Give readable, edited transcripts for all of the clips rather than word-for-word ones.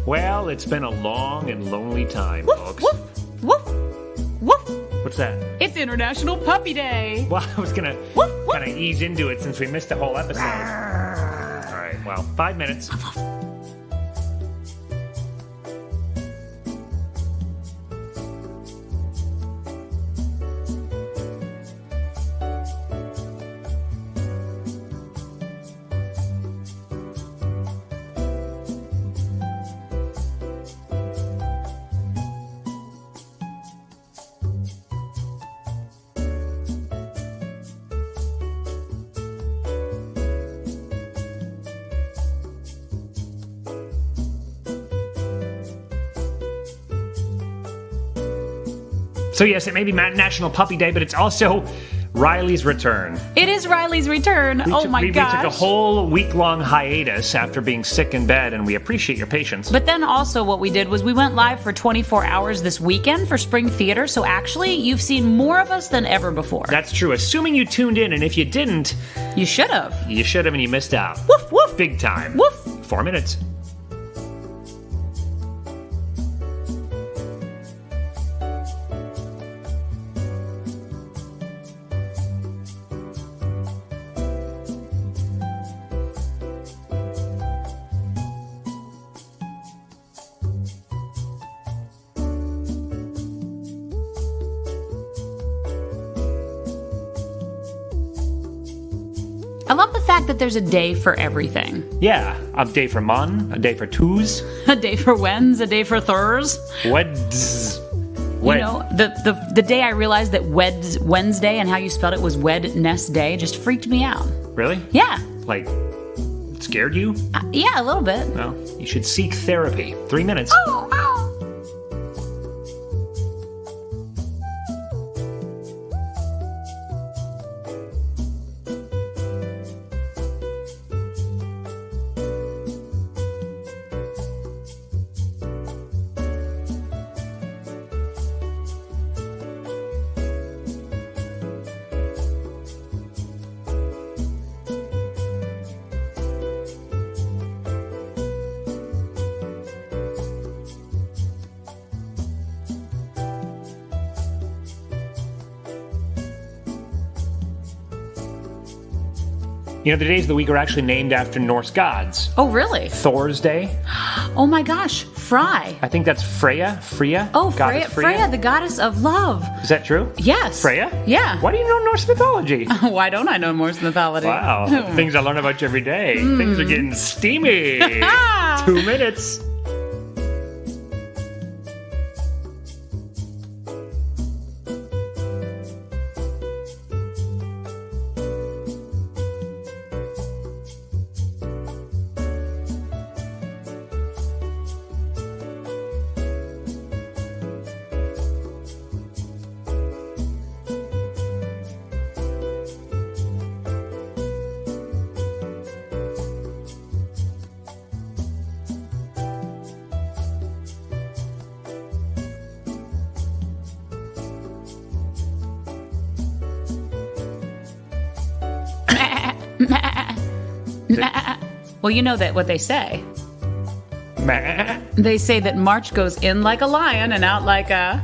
Well, it's been a long and lonely time, Woof, folks. woof, woof, woof. What's that? It's International Puppy Day. Well, I was gonna Woof, woof. kind of ease into it since we missed a whole episode. All right, well, 5 minutes. So yes, it may be National Puppy Day, but it's also Riley's return. It is Riley's return. Oh my gosh. We took a whole week-long hiatus after being sick in bed, and we appreciate your patience. But then also what we did was we went live for 24 hours this weekend for Spring Theater, so actually you've seen more of us than ever before. That's true, assuming you tuned in, and if you didn't... You should have. You should have, and you missed out. Woof, woof. Big time. Woof. 4 minutes. I love the fact that there's a day for everything. Yeah, a day for Mon, a day for Twos. A day for Wens, a day for Thurs. Weds. You know, the day I realized that Wednesday and how you spelled it was Wednesday just freaked me out. Really? Yeah. Like, it scared you? Yeah, a little bit. No, you should seek therapy. 3 minutes. Oh, ow. You know, the days of the week are actually named after Norse gods. Oh, really? Thor's Day. Oh my gosh, Fry. I think that's Freya. Oh, Goddess Freya, the goddess of love. Is that true? Yes. Freya? Yeah. Why do you know Norse mythology? Why don't I know Norse mythology? Wow, the things I learn about you every day. Things are getting steamy. 2 minutes. Well, you know that what they say. Meh. They say that March goes in like a lion and out like a...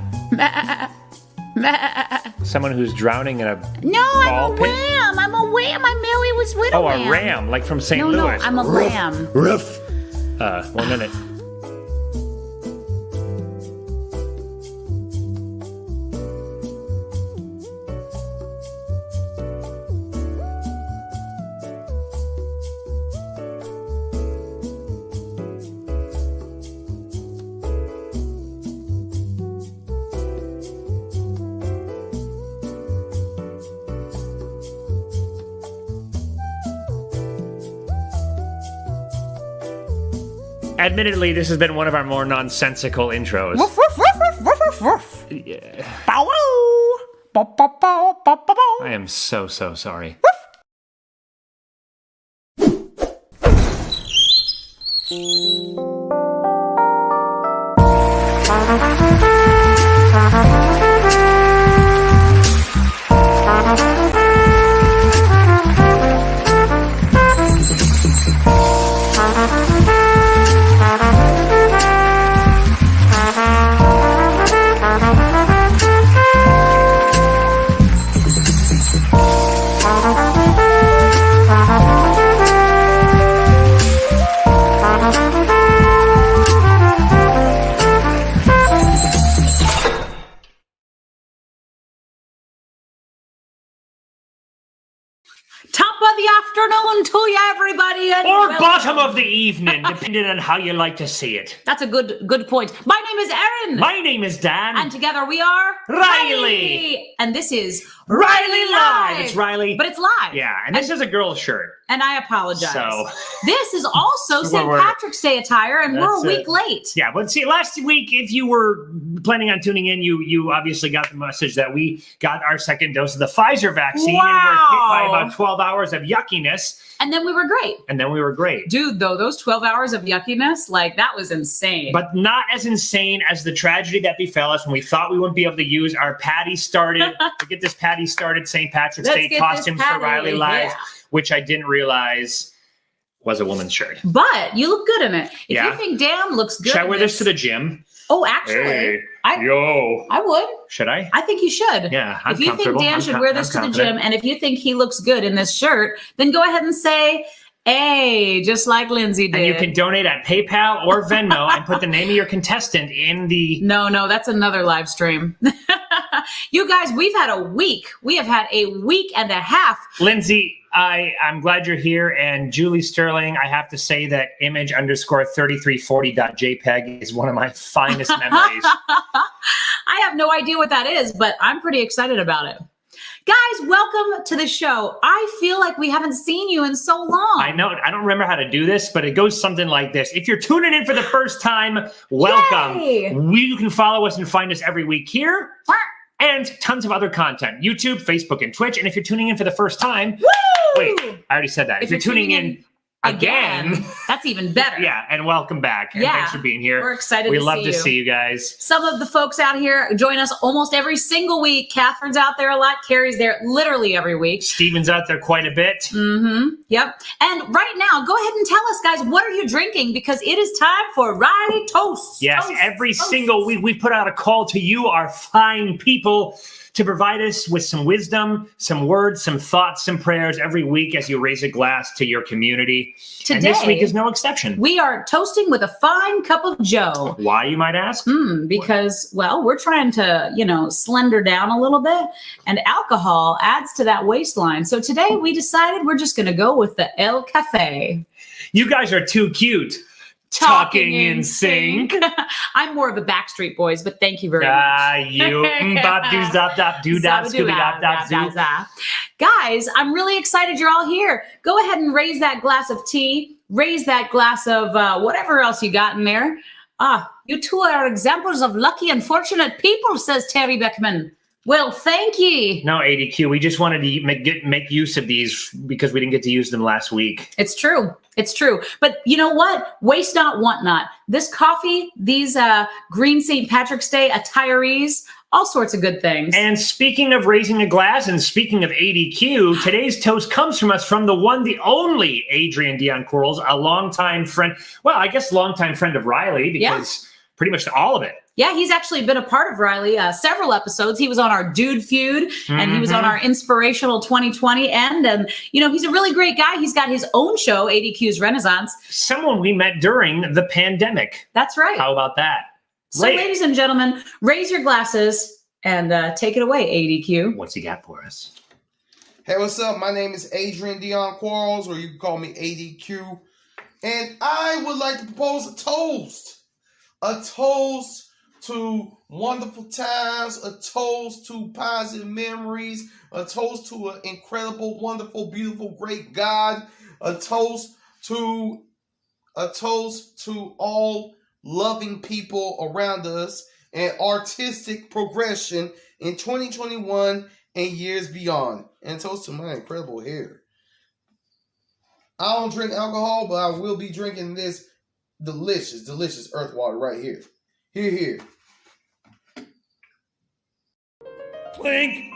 Someone who's drowning in a No, ball I'm a pit? lamb. I'm a lamb. I merely was with a lamb. Oh, a ram, like from St. No, Louis. no, I'm a lamb. Ruff. 1 minute. Admittedly, this has been one of our more nonsensical intros. Woof, woof, woof, woof, woof, woof, woof. Yeah. Bow wow. Bow, bow, bow, bow, bow, bow. I am so sorry. the afternoon to you, everybody. And Or welcome. bottom of the evening, depending on how you like to see it. That's a good point. My name is Erinn. My name is Dan. And together we are Riley. And this is rileyLive. It's Riley. But it's live. Yeah, and this is a girl's shirt. And I apologize. So this is also St. we're- Patrick's Day attire, and we're a That's week it. late. Yeah, but see, last week, if you were planning on tuning in, you obviously got the message that we got our second dose of the Pfizer vaccine and were hit by about 12 hours of yuckiness. And then we were great. Dude, though, those 12 hours of yuckiness, like, that was insane. But not as insane as the tragedy that befell us when we thought we wouldn't be able to use our Patty started, to get this Patty started St. Patrick's Let's Day get costume this for Patty, rileyLive, yeah. which I didn't realize was a woman's shirt. But you look good in it. If Yeah. you think Dan looks good Should I in wear this to the gym? Oh, actually, Hey, I would. Should I? I think you should. Yeah, I'm if you think comfortable. Dan I'm should com- wear this I'm to the confident. gym, and if you think he looks good in this shirt, then go ahead and say, hey, just like Lindsay did. And you can donate at PayPal or Venmo and put the name of your contestant in the... No, that's another live stream. You guys, we've had a week. We have had a week and a half. Lindsay, I'm glad you're here. And Julie Sterling, I have to say that image_3340.jpg is one of my finest memories. I have no idea what that is, but I'm pretty excited about it. Guys, welcome to the show. I feel like we haven't seen you in so long. I know. I don't remember how to do this, but it goes something like this. If you're tuning in for the first time, welcome. Yay! You can follow us and find us every week here. And tons of other content, YouTube, Facebook, and Twitch. And if you're tuning in for the first time, Woo! wait, I already said that. If you're tuning in again, that's even better. yeah, and welcome back. And Yeah. thanks for being here. We're excited We to love see to you. see you guys. Some of the folks out here join us almost every single week. Catherine's out there a lot. Carrie's there literally every week. Steven's out there quite a bit. Mm-hmm. Yep. And right now, go ahead and tell us, guys, what are you drinking? Because it is time for Riley Toast. Yes, Toast, every toast. single week we put out a call to you, our fine people, to provide us with some wisdom, some words, some thoughts, some prayers every week as you raise a glass to your community. And this Today- week is no exception. We are toasting with a fine cup of Joe. Why, you might ask? Because, well, we're trying to, slender down a little bit, and alcohol adds to that waistline. So today we decided we're just going to go with the El Cafe. You guys are too cute. Talking in sync. I'm more of a Backstreet Boys, but thank you very much. You. Bop, doo, zop, dop, doo, dop, scooby, dop, dop, zoo. Guys, I'm really excited you're all here. Go ahead and raise that glass of tea. Raise that glass of whatever else you got in there. You two are examples of lucky and fortunate people, says Terry Beckman. Well, thank ye. No, ADQ. We just wanted to make use of these because we didn't get to use them last week. It's true. It's true. But you know what? Waste not, want not. This coffee, these green St. Patrick's Day attirees, all sorts of good things. And speaking of raising a glass and speaking of ADQ, today's toast comes from us from the one, the only Adrian Dion Quarles, a longtime friend. Well, I guess longtime friend of Riley because pretty much all of it. Yeah, he's actually been a part of Riley several episodes. He was on our Dude Feud, and he was on our Inspirational 2020 end. And, he's a really great guy. He's got his own show, ADQ's Renaissance. Someone we met during the pandemic. That's right. How about that? So, ladies and gentlemen, raise your glasses and take it away, ADQ. What's he got for us? Hey, what's up? My name is Adrian Dion Quarles, or you can call me ADQ. And I would like to propose a toast. A toast to wonderful times, a toast to positive memories, a toast to an incredible, wonderful, beautiful, great God, a toast to all loving people around us and artistic progression in 2021 and years beyond, and toast to my incredible hair. I don't drink alcohol, but I will be drinking this delicious earth water right here. Here. Clink.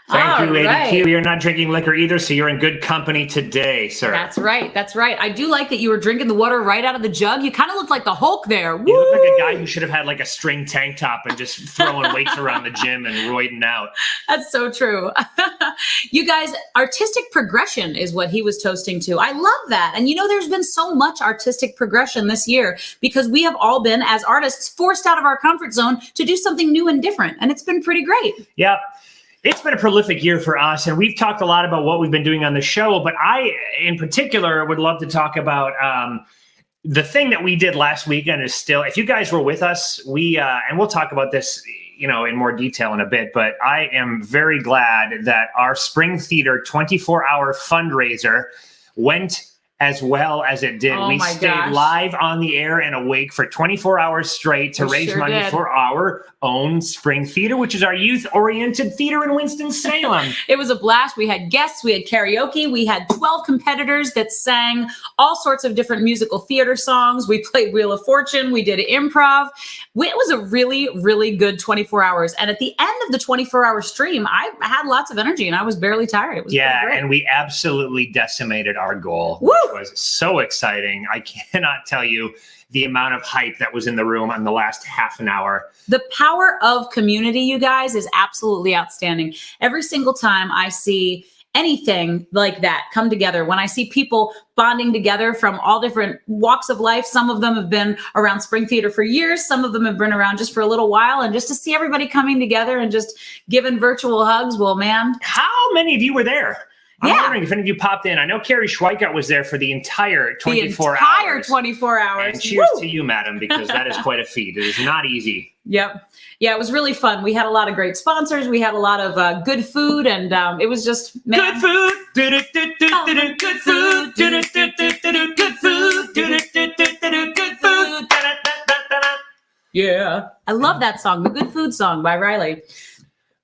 Thank you, ADQ. right. You're not drinking liquor either, so you're in good company today, sir. That's right. That's right. I do like that you were drinking the water right out of the jug. You kind of look like the Hulk there. You look like a Woo! guy who should have had like a string tank top and just throwing weights around the gym and roiding out. That's so true. You guys, artistic progression is what he was toasting to. I love that. And there's been so much artistic progression this year because we have all been, as artists, forced out of our comfort zone to do something new and different. And it's been pretty great. Yep. It's been a prolific year for us, and we've talked a lot about what we've been doing on the show, but I, in particular, would love to talk about the thing that we did last weekend is still, if you guys were with us, and we'll talk about this, in more detail in a bit, but I am very glad that our Spring Theater 24-hour fundraiser went as well as it did. Oh we my stayed gosh. live on the air and awake for 24 hours straight to raise sure money did. for our own Spring Theater, which is our youth-oriented theater in Winston-Salem. It was a blast. We had guests, we had karaoke, we had 12 competitors that sang all sorts of different musical theater songs. We played Wheel of Fortune, we did improv. It was a really, really good 24 hours. And at the end of the 24-hour stream, I had lots of energy and I was barely tired. It was pretty great. And we absolutely decimated our goal, Woo! which was so exciting. I cannot tell you the amount of hype that was in the room on the last half an hour. The power of community, you guys, is absolutely outstanding. Every single time I see anything like that come together, when I see people bonding together from all different walks of life, some of them have been around Spring Theater for years, some of them have been around just for a little while, and just to see everybody coming together and just giving virtual hugs, well, man. How many of you were there? I'm Yeah. wondering if any of you popped in. I know Carrie Schweikart was there for the entire 24 The entire hours. 24 hours. And cheers Woo! to you, madam, because that is quite a feat. It is not easy. Yep. Yeah, it was really fun. We had a lot of great sponsors. We had a lot of good food, and it was just, man. Good food. Do-do-do-do-do-do. Good food. Do-do-do-do-do-do. Good food. Do-do-do-do-do-do. Good food. Da-da-da-da-da-da. Yeah. I love that song, the Good Food song by Riley.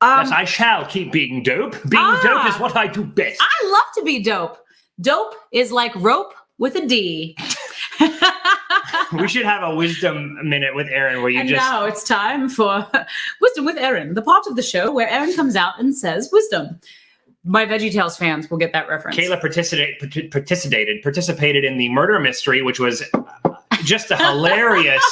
Yes, I shall keep being dope. Being dope is what I do best. I love to be dope. Dope is like rope with a D. We should have a wisdom minute with Erinn where you And just... now it's time for Wisdom with Erinn, the part of the show where Erinn comes out and says wisdom. My VeggieTales fans will get that reference. Kayla participated in the murder mystery, which was just a hilarious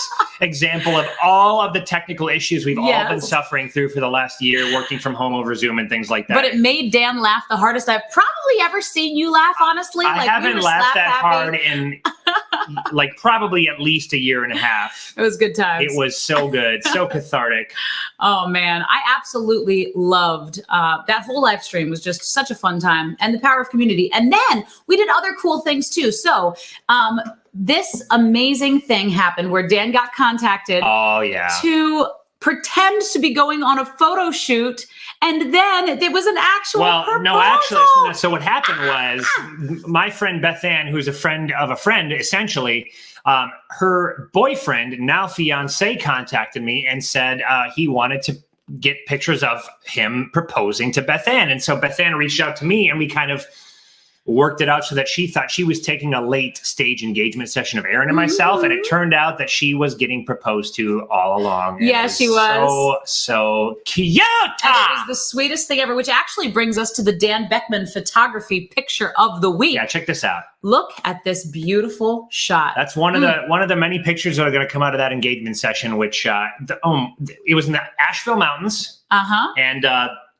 example of all of the technical issues we've all been suffering through for the last year, working from home over Zoom and things like that. But it made Dan laugh the hardest I've probably ever seen you laugh, honestly. I Like, haven't we were laughed that slap hard happy. in like probably at least a year and a half. It was good times. It was so good, so cathartic. Oh man, I absolutely loved that whole live stream. Was just such a fun time, and the power of community. And then we did other cool things too. So this amazing thing happened where Dan got contacted Oh yeah. to pretend to be going on a photo shoot, and then there was an actual proposal. No, actually, so what happened was my friend Beth Ann, who's a friend of a friend, essentially, her boyfriend, now fiance, contacted me and said he wanted to get pictures of him proposing to Beth Ann. And so Beth Ann reached out to me and we kind of worked it out so that she thought she was taking a late stage engagement session of Erinn and myself. And it turned out that she was getting proposed to all along. Yeah, she was. So cute. And it was the sweetest thing ever, which actually brings us to the Dan Beckman photography picture of the week. Yeah, check this out. Look at this beautiful shot. That's one of the many pictures that are going to come out of that engagement session, which it was in the Asheville Mountains. Uh-huh. And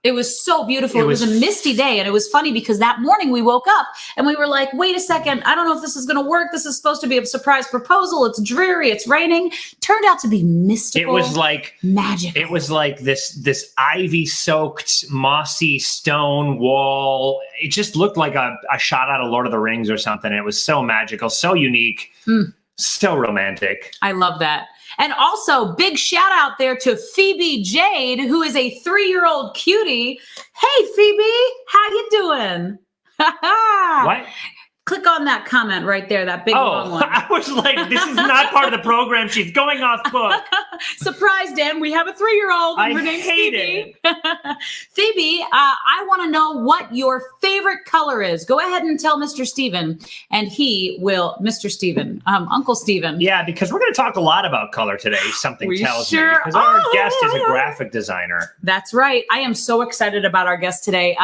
it was so beautiful. It was a misty day. And it was funny because that morning we woke up and we were like, wait a second. I don't know if this is going to work. This is supposed to be a surprise proposal. It's dreary. It's raining. Turned out to be mystical. It was like magical. It was like this ivy-soaked, mossy stone wall. It just looked like a shot out of Lord of the Rings or something. It was so magical, so unique, so romantic. I love that. And also, big shout out there to Phoebe Jade, who is a 3-year-old cutie. Hey, Phoebe, how you doing? What? Click on that comment right there, that big long one. I was like, this is not part of the program. She's going off book. Surprise, Dan. We have a 3-year-old. I Her name's hate Phoebe. Phoebe, I want to know what your favorite color is. Go ahead and tell Mr. Steven, and he will, Mr. Steven, Uncle Steven. Yeah, because we're going to talk a lot about color today, something We tells sure me. Because our are. guest is a graphic designer. That's right. I am so excited about our guest today.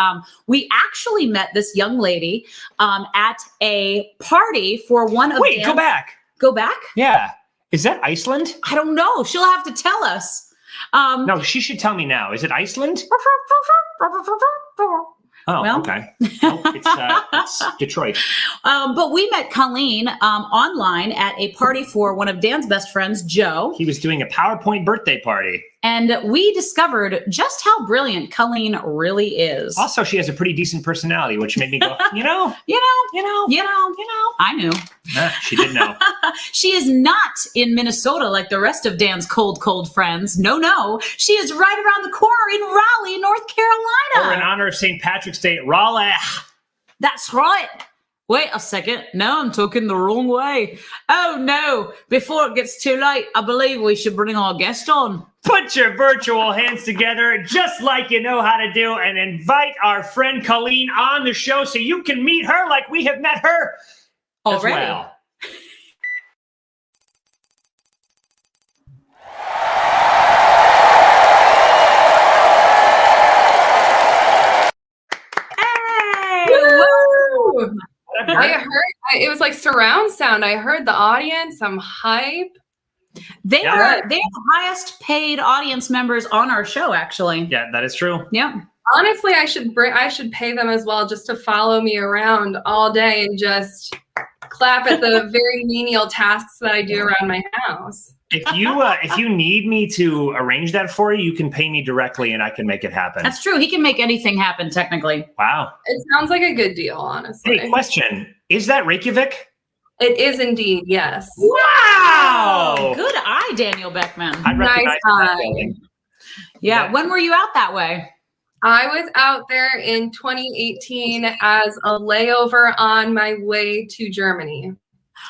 We actually met this young lady at a party for one of Wait, go back. Go back? Yeah. Is that Iceland? I don't know. She'll have to tell us. No, she should tell me now. Is it Iceland? Oh, Well. okay. Nope, it's Detroit. But we met Colleen online at a party for one of Dan's best friends, Joe. He was doing a PowerPoint birthday party. And we discovered just how brilliant Colleen really is. Also, she has a pretty decent personality, which made me go, I knew. She did know. She is not in Minnesota like the rest of Dan's cold friends. No. She is right around the corner in Raleigh, North Carolina. Or in honor of St. Patrick's Day, Raleigh. That's right. Wait a second. No, I'm talking the wrong way. Oh, no. Before it gets too late, I believe we should bring our guest on. Put your virtual hands together just like you know how to do and invite our friend Colleen on the show so you can meet her like we have met her Already. as well. I heard it was like surround sound. I heard the audience, some hype. They are the highest paid audience members on our show, actually. Yeah, that is true. Yeah. Honestly, I should pay them as well just to follow me around all day and just clap at the very menial tasks that I do around my house. If you need me to arrange that for you, you can pay me directly and I can make it happen. That's true. He can make anything happen, technically. Wow. It sounds like a good deal, honestly. Hey, question. Is that Reykjavik? It is indeed, yes. Wow. Good eye, Daniel Beckman. I recognize that building. Yeah. When were you out that way? I was out there in 2018 as a layover on my way to Germany.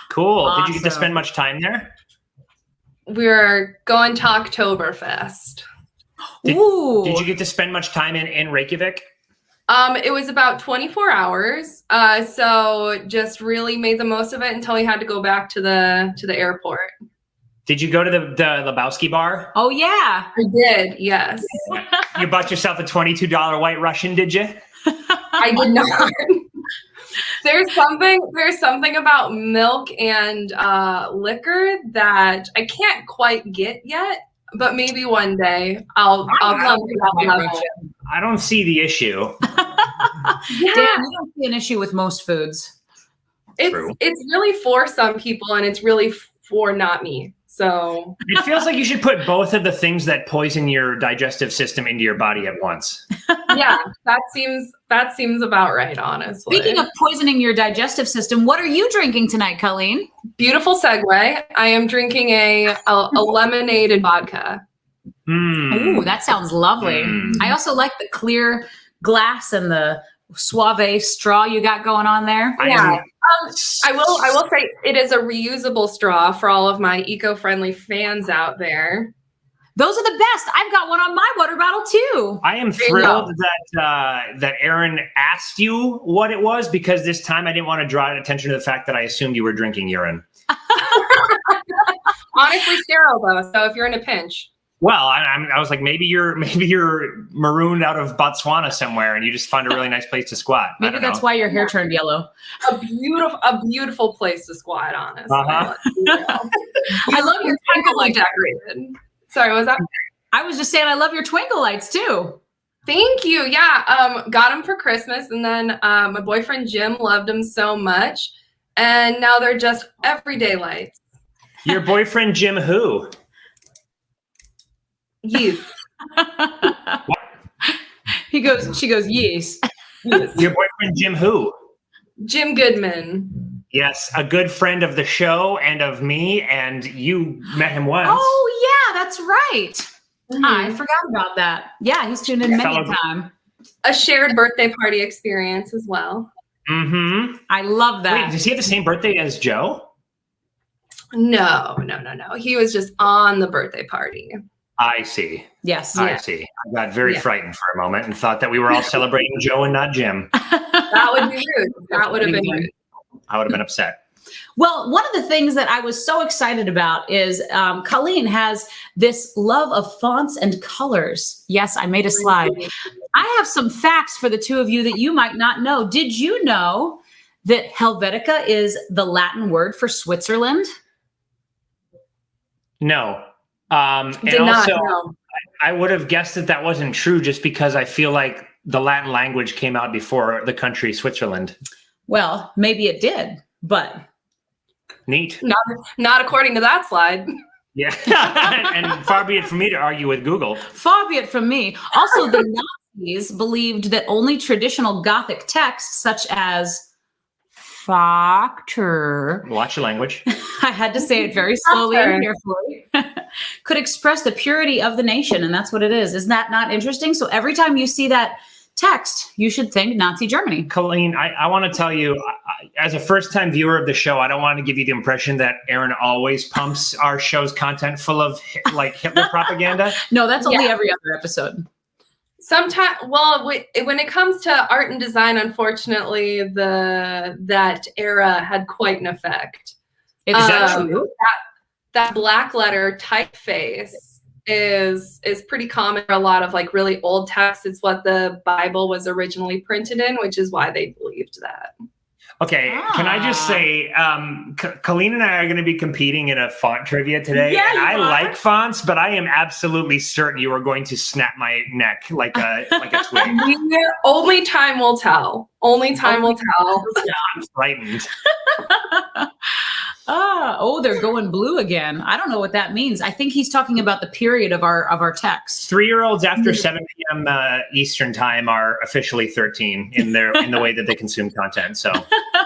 Cool. Awesome. Did you get to spend much time there? We're going to Oktoberfest. Did Ooh. you get to spend much time in Reykjavik? It was about 24 hours. So just really made the most of it until we had to go back to the airport. Did you go to the Lebowski bar? Oh, yeah. I did, yes. You bought yourself a $22 White Russian, did you? I did not. There's something about milk and liquor that I can't quite get yet, but maybe one day I'll come to that level. I don't see the issue. Dan, you don't see an issue with most foods. It's really for some people and it's really for not me. So it feels like you should put both of the things that poison your digestive system into your body at once. Yeah, that seems about right, honestly. Speaking of poisoning your digestive system, what are you drinking tonight, Colleen? Beautiful segue. I am drinking a lemonade and vodka. Ooh, that sounds lovely. I also like the clear glass and the suave straw you got going on there. Yeah. I will say it is a reusable straw for all of my eco-friendly fans out there. Those are the best. I've got one on my water bottle too. I am thrilled that Erinn asked you what it was, because this time I didn't want to draw attention to the fact that I assumed you were drinking urine. Honestly, sterile though. So if you're in a pinch. Well, I was like, maybe you're marooned out of Botswana somewhere, and you just found a really nice place to squat. Maybe that's why your hair turned yellow. A beautiful place to squat, honestly. I love your twinkle lights. Decorated. Sorry, what was that? I was just saying, I love your twinkle lights too. Thank you. Yeah, got them for Christmas, and then my boyfriend Jim loved them so much, and now they're just everyday lights. Your boyfriend Jim who? Yes. She goes, yes. Your boyfriend Jim who? Jim Goodman. Yes, a good friend of the show and of me, and you met him once. Oh yeah, that's right. I forgot about that. Yeah, he's tuned in many a time. A shared birthday party experience as well. Mm-hmm. I love that. Wait, does he have the same birthday as Joe? No. He was just on the birthday party. I see. Yes. I see. I got very frightened for a moment and thought that we were all celebrating Joe and not Jim. That would be rude. That would have been rude. I would have been upset. Well, one of the things that I was so excited about is Colleen has this love of fonts and colors. Yes, I made a slide. I have some facts for the two of you that you might not know. Did you know that Helvetica is the Latin word for Switzerland? No. Did not know. I would have guessed that wasn't true just because I feel like the Latin language came out before the country Switzerland. Well, maybe it did, but neat. Not according to that slide. Yeah. And far be it from me to argue with Google. Far be it from me. Also, the Nazis believed that only traditional Gothic texts, such as Factor, Watch your language. I had to say it very slowly and carefully, could express the purity of the nation. And that's what it is. Isn't that not interesting? So every time you see that text, you should think Nazi Germany. Colleen, I want to tell you, as a first-time viewer of the show, I don't want to give you the impression that Erinn always pumps our show's content full of like Hitler propaganda. No, that's only every other episode. Sometimes, well, when it comes to art and design, unfortunately, that era had quite an effect. Is that true? That black letter typeface is pretty common for a lot of like really old texts. It's what the Bible was originally printed in, which is why they believed that. Okay, can I just say, Colleen and I are going to be competing in a font trivia today. Yeah, and you I are. like fonts, but I am absolutely certain you are going to snap my neck like a twig. Only time will tell. Only time will tell. I'm frightened. Oh, they're going blue again. I don't know what that means. I think he's talking about the period of our text. 3-year-olds after 7 p.m. Eastern time are officially 13 in the way that they consume content. So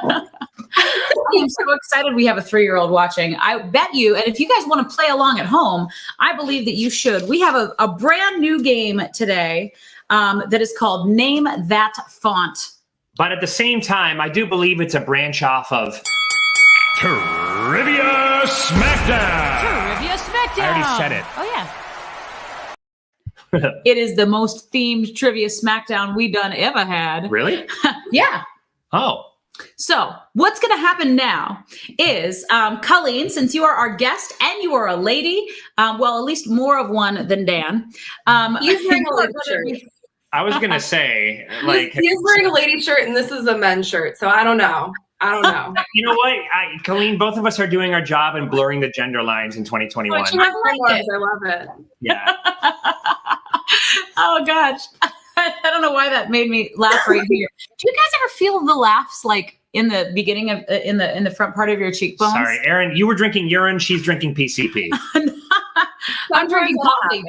I'm so excited we have a 3-year-old watching. I bet you, and if you guys want to play along at home, I believe that you should. We have a brand new game today that is called Name That Font. But at the same time, I do believe it's a branch off of Trivia Smackdown. Trivia Smackdown. I already said it. Oh, yeah. It is the most themed Trivia Smackdown we done ever had. Really? Yeah. Oh. So what's going to happen now is, Colleen, since you are our guest and you are a lady, well, at least more of one than Dan. He's wearing a lady shirt. I was going to say, like... He's wearing a lady shirt and this is a men's shirt, so I don't know. You know what, Colleen, both of us are doing our job in blurring the gender lines in 2021. I love it. Yeah. Oh, gosh. I don't know why that made me laugh right here. Do you guys ever feel the laughs like in the beginning of in the front part of your cheekbones? Sorry, Erinn, you were drinking urine. She's drinking PCP. I'm drinking coffee.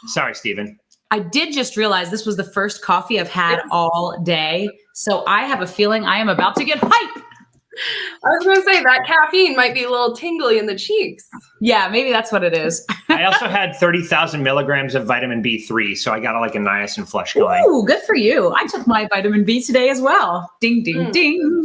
Sorry, Stephen. I did just realize this was the first coffee I've had all day. So I have a feeling I am about to get hype. I was going to say that caffeine might be a little tingly in the cheeks. Yeah, maybe that's what it is. I also had 30,000 milligrams of vitamin B3, so I got like a niacin flush going. Ooh, good for you. I took my vitamin B today as well. Ding, ding, ding.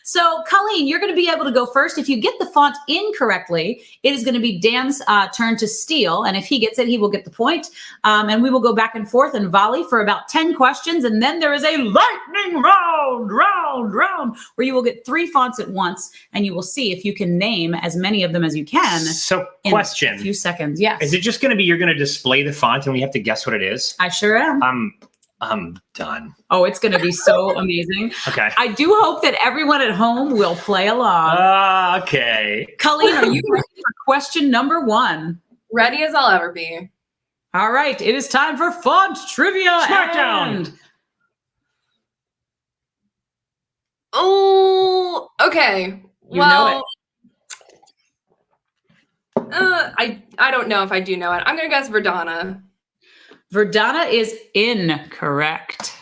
So, Colleen, you're going to be able to go first. If you get the font incorrectly, it is going to be Dan's turn to steal. And if he gets it, he will get the point. And we will go back and forth and volley for about 10 questions. And then there is a lightning round, where you will get 3 fonts at once. And you will see if you can name as many of them as you can. So, in question. a few seconds. Yes. Is it just going to be you're going to display the font and we have to guess what it is? I sure am. I'm done. Oh, it's going to be so amazing. Okay. I do hope that everyone at home will play along. Okay. Colleen, are you ready for question number 1? Ready as I'll ever be. All right. It is time for font trivia. Smackdown. Oh, okay. You know I don't know if I do know it. I'm going to guess Verdana. Verdana is incorrect.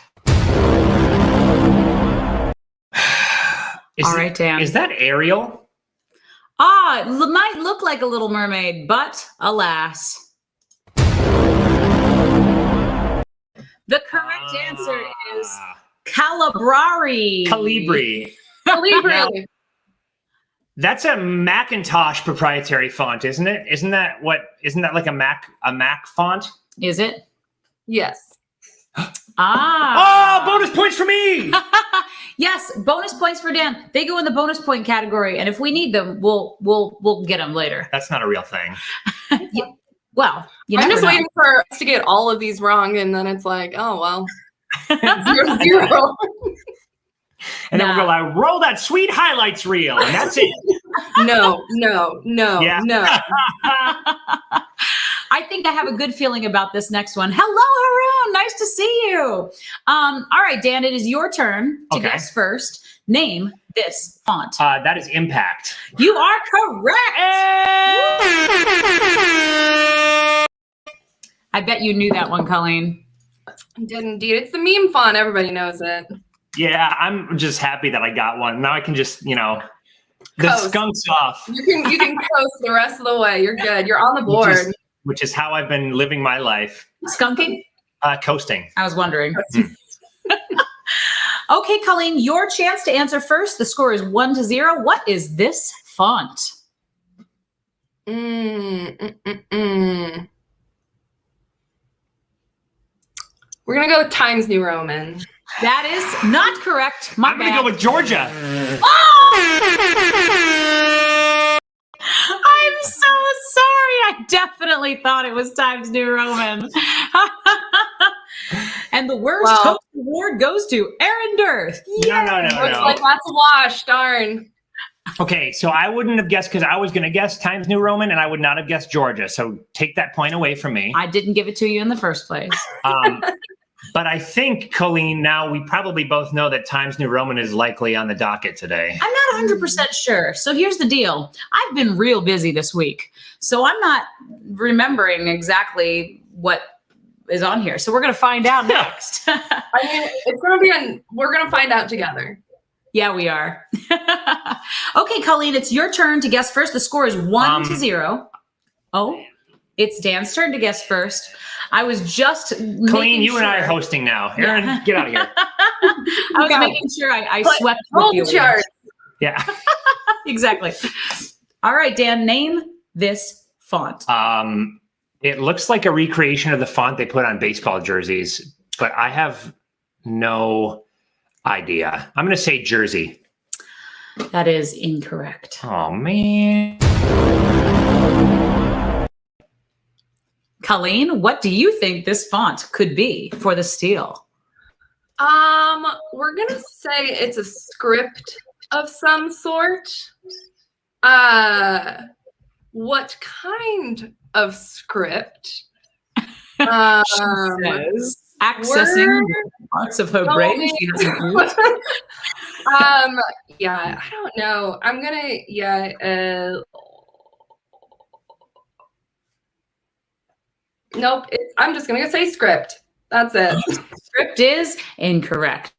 All right, Dan. Is that Ariel? It might look like a Little Mermaid, but alas. The correct answer is Calabrari. Calibri. Calibri. That's a Macintosh proprietary font, isn't it? Isn't that like a Mac font? Is it? Yes. Oh, bonus points for me. Yes, bonus points for Dan. They go in the bonus point category, and if we need them, we'll get them later. That's not a real thing. Yeah. Well, I'm just waiting for us to get all of these wrong, and then it's like, oh well, 0-0. And then we'll go like, roll that sweet highlights reel, and that's it. No. Yeah. No. I think I have a good feeling about this next one. Hello, Haroon. Nice to see you. All right, Dan, it is your turn to guess first. Name this font. That is Impact. You are correct. I bet you knew that one, Colleen. I did indeed. It's the meme font. Everybody knows it. Yeah, I'm just happy that I got one. Now I can just, the Coast. skunk's off. You can coast the rest of the way. You're good. You're on the board. Which is how I've been living my life. Skunking? Coasting. I was wondering. Okay, Colleen, your chance to answer first. The score is 1-0. What is this font? We're going to go with Times New Roman. That is not correct. I'm going to go with Georgia. Oh! I'm so sorry. I definitely thought it was Times New Roman. And the worst host award goes to Erinn Dirth. No. Looks like that's a wash. Darn. Okay, so I wouldn't have guessed because I was going to guess Times New Roman and I would not have guessed Georgia. So take that point away from me. I didn't give it to you in the first place. But I think, Colleen, now we probably both know that Times New Roman is likely on the docket today. I'm not 100% sure. So here's the deal. I've been real busy this week. So I'm not remembering exactly what is on here. So we're going to find out next. I mean, it's going to be we're going to find out together. Yeah, we are. Okay, Colleen, it's your turn to guess first. The score is 1-0. Oh, it's Dan's turn to guess first. I was just Colleen, you and I are hosting now. Erinn, get out of here. I was making sure I swept with you. Yeah. Exactly. All right, Dan, name this font. It looks like a recreation of the font they put on baseball jerseys, but I have no idea. I'm going to say Jersey. That is incorrect. Oh, man. Colleen, what do you think this font could be for the steal? We're gonna say it's a script of some sort. What kind of script? Says, accessing parts of her brain. Yeah, I don't know. I'm gonna nope. I'm just gonna say script. That's it. Script is incorrect.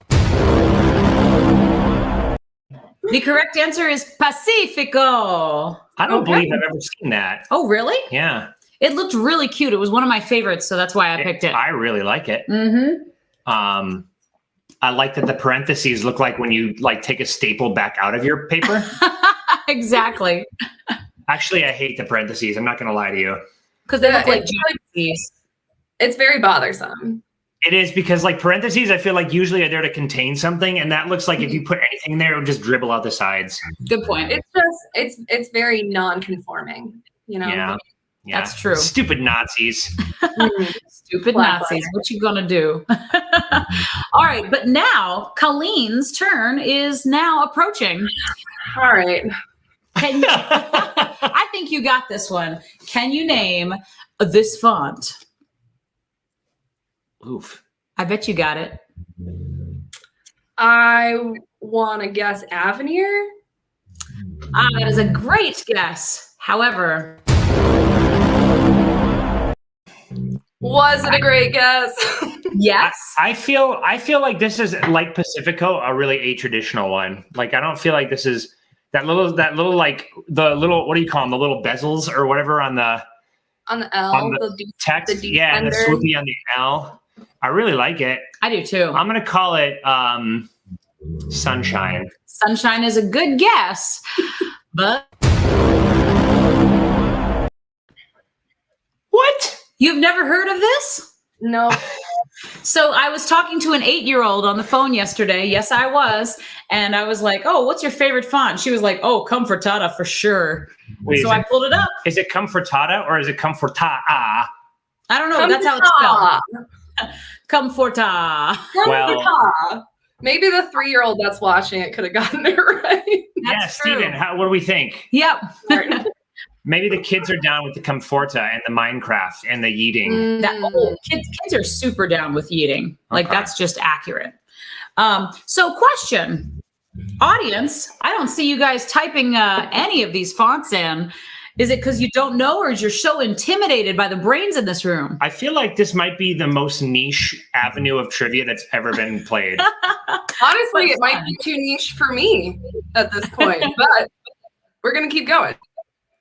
The correct answer is Pacifico. I don't believe I've ever seen that. Oh, really? Yeah. It looked really cute. It was one of my favorites, so that's why I picked it. I really like it. Mm-hmm. I like that the parentheses look like when you take a staple back out of your paper. Exactly. Actually, I hate the parentheses. I'm not going to lie to you. Because they look like parentheses. It's very bothersome. It is because parentheses, I feel like usually are there to contain something, and that looks like if you put anything in there, it'll just dribble out the sides. Good point. It's very non-conforming. Yeah. That's true. Stupid Nazis. Stupid Nazis. What you gonna do? All right, but now Colleen's turn is now approaching. All right. I think you got this one. Can you name this font? Oof. I bet you got it. I want to guess Avenir. That is a great guess. However, Was it a great guess? Yes. I feel like this is like Pacifico, a really a-traditional one. Like, I don't feel like this is that little like the little, what do you call them? The little bezels or whatever on the L, on the text. Yeah, and the swoopy on the L. I really like it. I do too. I'm going to call it Sunshine. Sunshine is a good guess, but what? You've never heard of this? No. So I was talking to an 8-year-old on the phone yesterday. Yes, I was. And I was like, oh, what's your favorite font? She was like, oh, Comfortada for sure. Wait, so I pulled it up. Is it Comfortada or is it Comforta? I don't know. That's how it's spelled. Comforta. Well, maybe the 3-year-old that's watching it could have gotten it right. Yeah, Steven, what do we think? Yep. Maybe the kids are down with the Comforta and the Minecraft and the yeeting. Kids are super down with yeeting. Like that's just accurate. So question, audience, I don't see you guys typing any of these fonts in. Is it because you don't know, or is you're so intimidated by the brains in this room? I feel like this might be the most niche avenue of trivia that's ever been played. Honestly, it might be too niche for me at this point, but we're going to keep going.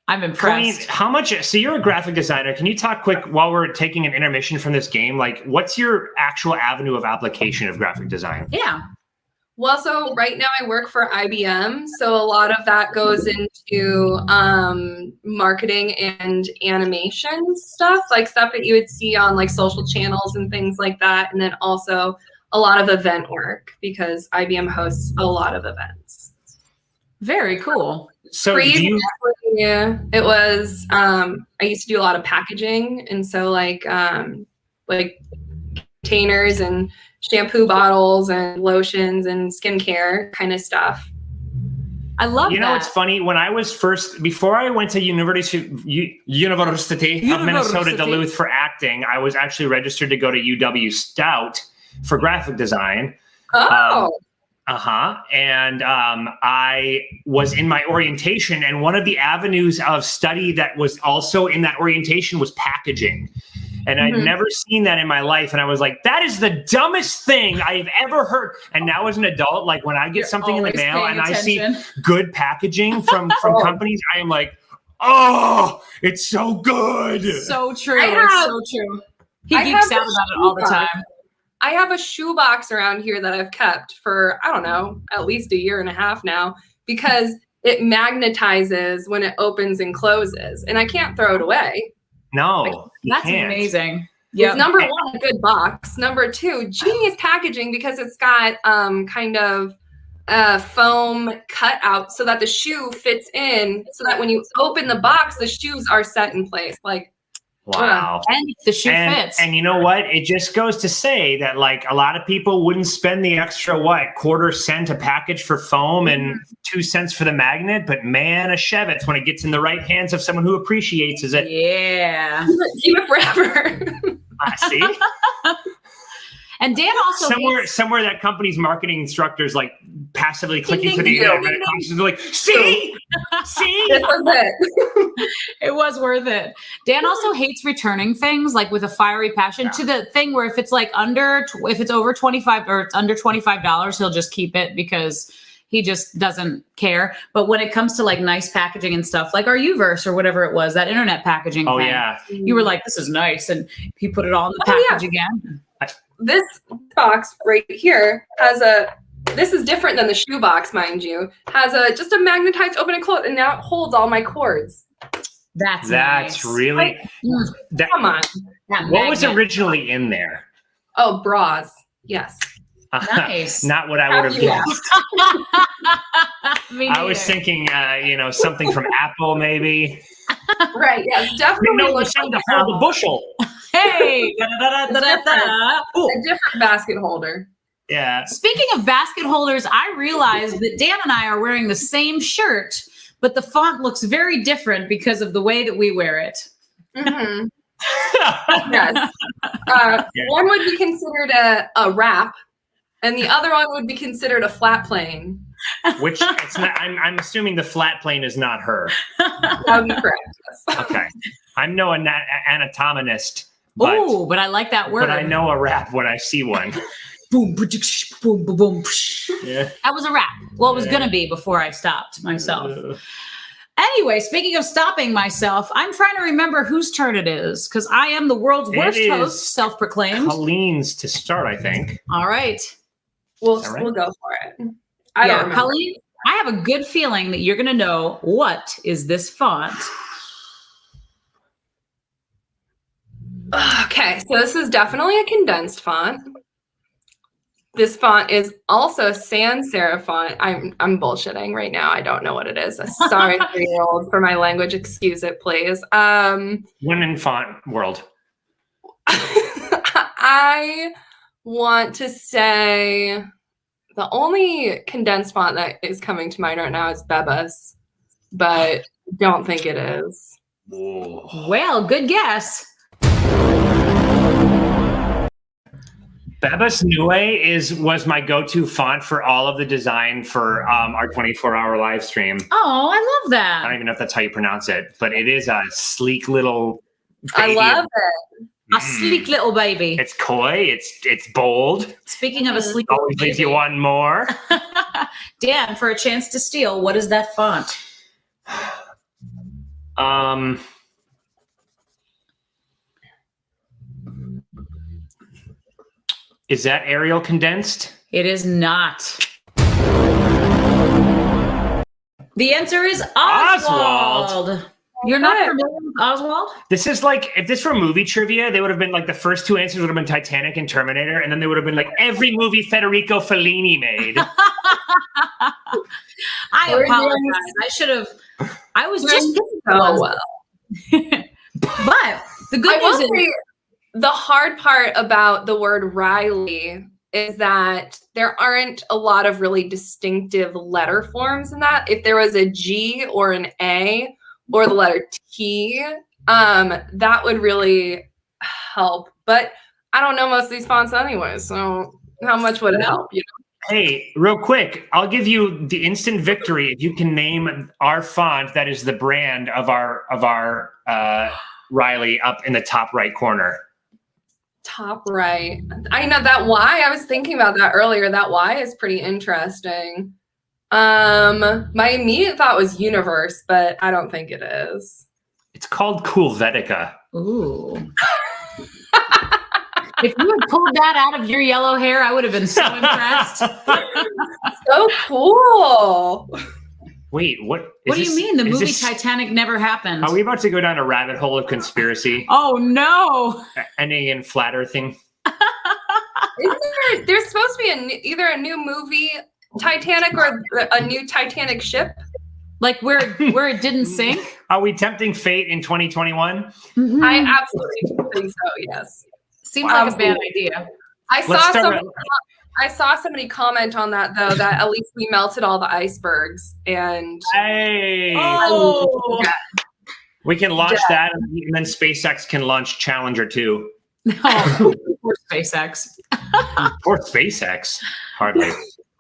I'm impressed. Colleen, how much? So you're a graphic designer. Can you talk quick while we're taking an intermission from this game? Like, what's your actual avenue of application of graphic design? Yeah. Well, so right now I work for IBM. So a lot of that goes into marketing and animation stuff, like stuff that you would see on like social channels and things like that. And then also a lot of event work because IBM hosts a lot of events. Very cool. So it was, I used to do a lot of packaging. And so like containers and shampoo bottles and lotions and skincare kind of stuff. I love that. You know, it's funny. When I was before I went to University of Minnesota Duluth for acting, I was actually registered to go to UW Stout for graphic design. Oh. And I was in my orientation, and one of the avenues of study that was also in that orientation was packaging. And I'd never seen that in my life. And I was like, that is the dumbest thing I've ever heard. And now as an adult, like when I get something in the mail and I see good packaging from companies, I am like, oh, it's so good. So true. It's so true. He geeks out about it all the time. I have a shoebox around here that I've kept for, I don't know, at least a year and a half now, because it magnetizes when it opens and closes. And I can't throw it away. No, that's amazing. Yeah. Number one, a good box. Number two, genius packaging because it's got kind of foam cutout so that the shoe fits in, so that when you open the box, the shoes are set in place. Like, wow. And the shoe fits. And you know what? It just goes to say that like a lot of people wouldn't spend the extra, quarter cent a package for foam and 2 cents for the magnet. But man, a Chevette when it gets in the right hands of someone who appreciates it. Yeah. Keep it forever. I see. And Dan also somewhere that company's marketing instructors like passively clicking to the internet and they're like, see, it was it. It was worth it. Dan also hates returning things like with a fiery passion to the thing where if it's like if it's over 25 or it's under $25, he'll just keep it because he just doesn't care. But when it comes to like nice packaging and stuff, like our Uverse or whatever it was, that internet packaging thing, you were like, this is nice. And he put it all in the package again. This box right here has this is different than the shoe box, mind you, has just a magnetized open and close, and now it holds all my cords. That's nice. Really, come on. What was originally in there? Oh, bras. Yes. Nice. Not what I would have guessed. I was thinking, something from Apple, maybe. Right. Yeah. Definitely. It's time to hold a bushel. Hey. A different basket holder. Yeah. Speaking of basket holders, I realized that Dan and I are wearing the same shirt, but the font looks very different because of the way that we wear it. Mm-hmm. Yes. One would be considered a wrap, and the other one would be considered a flat plane. Which it's not. I'm assuming the flat plane is not her. That would be correct. Yes. Okay. I'm no anatomist. But I like that word. But I know a rap when I see one. Boom, boom, boom, boom. Yeah. That was a rap. Well, it was going to be before I stopped myself. Anyway, speaking of stopping myself, I'm trying to remember whose turn it is because I am the world's worst host, self-proclaimed. Colleen's to start, I think. All right. We'll go for it. I don't remember. Colleen, I have a good feeling that you're going to know what is this font. Okay, so this is definitely a condensed font. This font is also sans serif font. I'm bullshitting right now. I don't know what it is. Sorry, 3-year-old, for my language. Excuse it, please. Women font world. I want to say the only condensed font that is coming to mind right now is Bebas. But Don't think it is. Whoa. Well, good guess. Bebas Nue was my go-to font for all of the design for our 24-hour live stream. Oh, I love I don't that. even know if that's how you pronounce it, but it is a sleek little I baby. love it. A sleek little baby. It's coy. It's bold. Speaking of a sleek little Always leaves you baby. wanting more. Dan, for a chance to steal, what is that font? Is that Arial condensed? It is not. The answer is Oswald. You're not familiar with Oswald? This is like, if this were movie trivia, they would have been like, the first two answers would have been Titanic and Terminator, and then they would have been like every movie Federico Fellini made. I apologize. I should have. I was just thinking so well. But the good I will news is say the hard part about the word Riley is that there aren't a lot of really distinctive letter forms in that. If there was a G or an A or the letter T, that would really help. But I don't know most of these fonts anyway, so how much would it help? You know? Hey, real quick, I'll give you the instant victory if you can name our font that is the brand of our Riley up in the top right corner. Top right. I know that Y. I was thinking about that earlier. That Y is pretty interesting. My immediate thought was Universe, but I don't think it is. It's called Coolvetica. ooh. If you had pulled that out of your yellow hair, I would have been so impressed. So cool. Wait, what? What do you mean? The is movie this- Titanic never happened. Are we about to go down a rabbit hole of conspiracy? Oh no! Ending in flat earthing? Isn't there's supposed to be either a new movie Titanic or a new Titanic ship? Like where it didn't sink? Are we tempting fate in 2021? Mhm. I absolutely think so. Yes. Seems like a bad idea. I saw somebody comment on that though, that at least we melted all the icebergs and Hey, Oh, we can launch that, and then SpaceX can launch Challenger 2. no, poor SpaceX. Or SpaceX, hardly.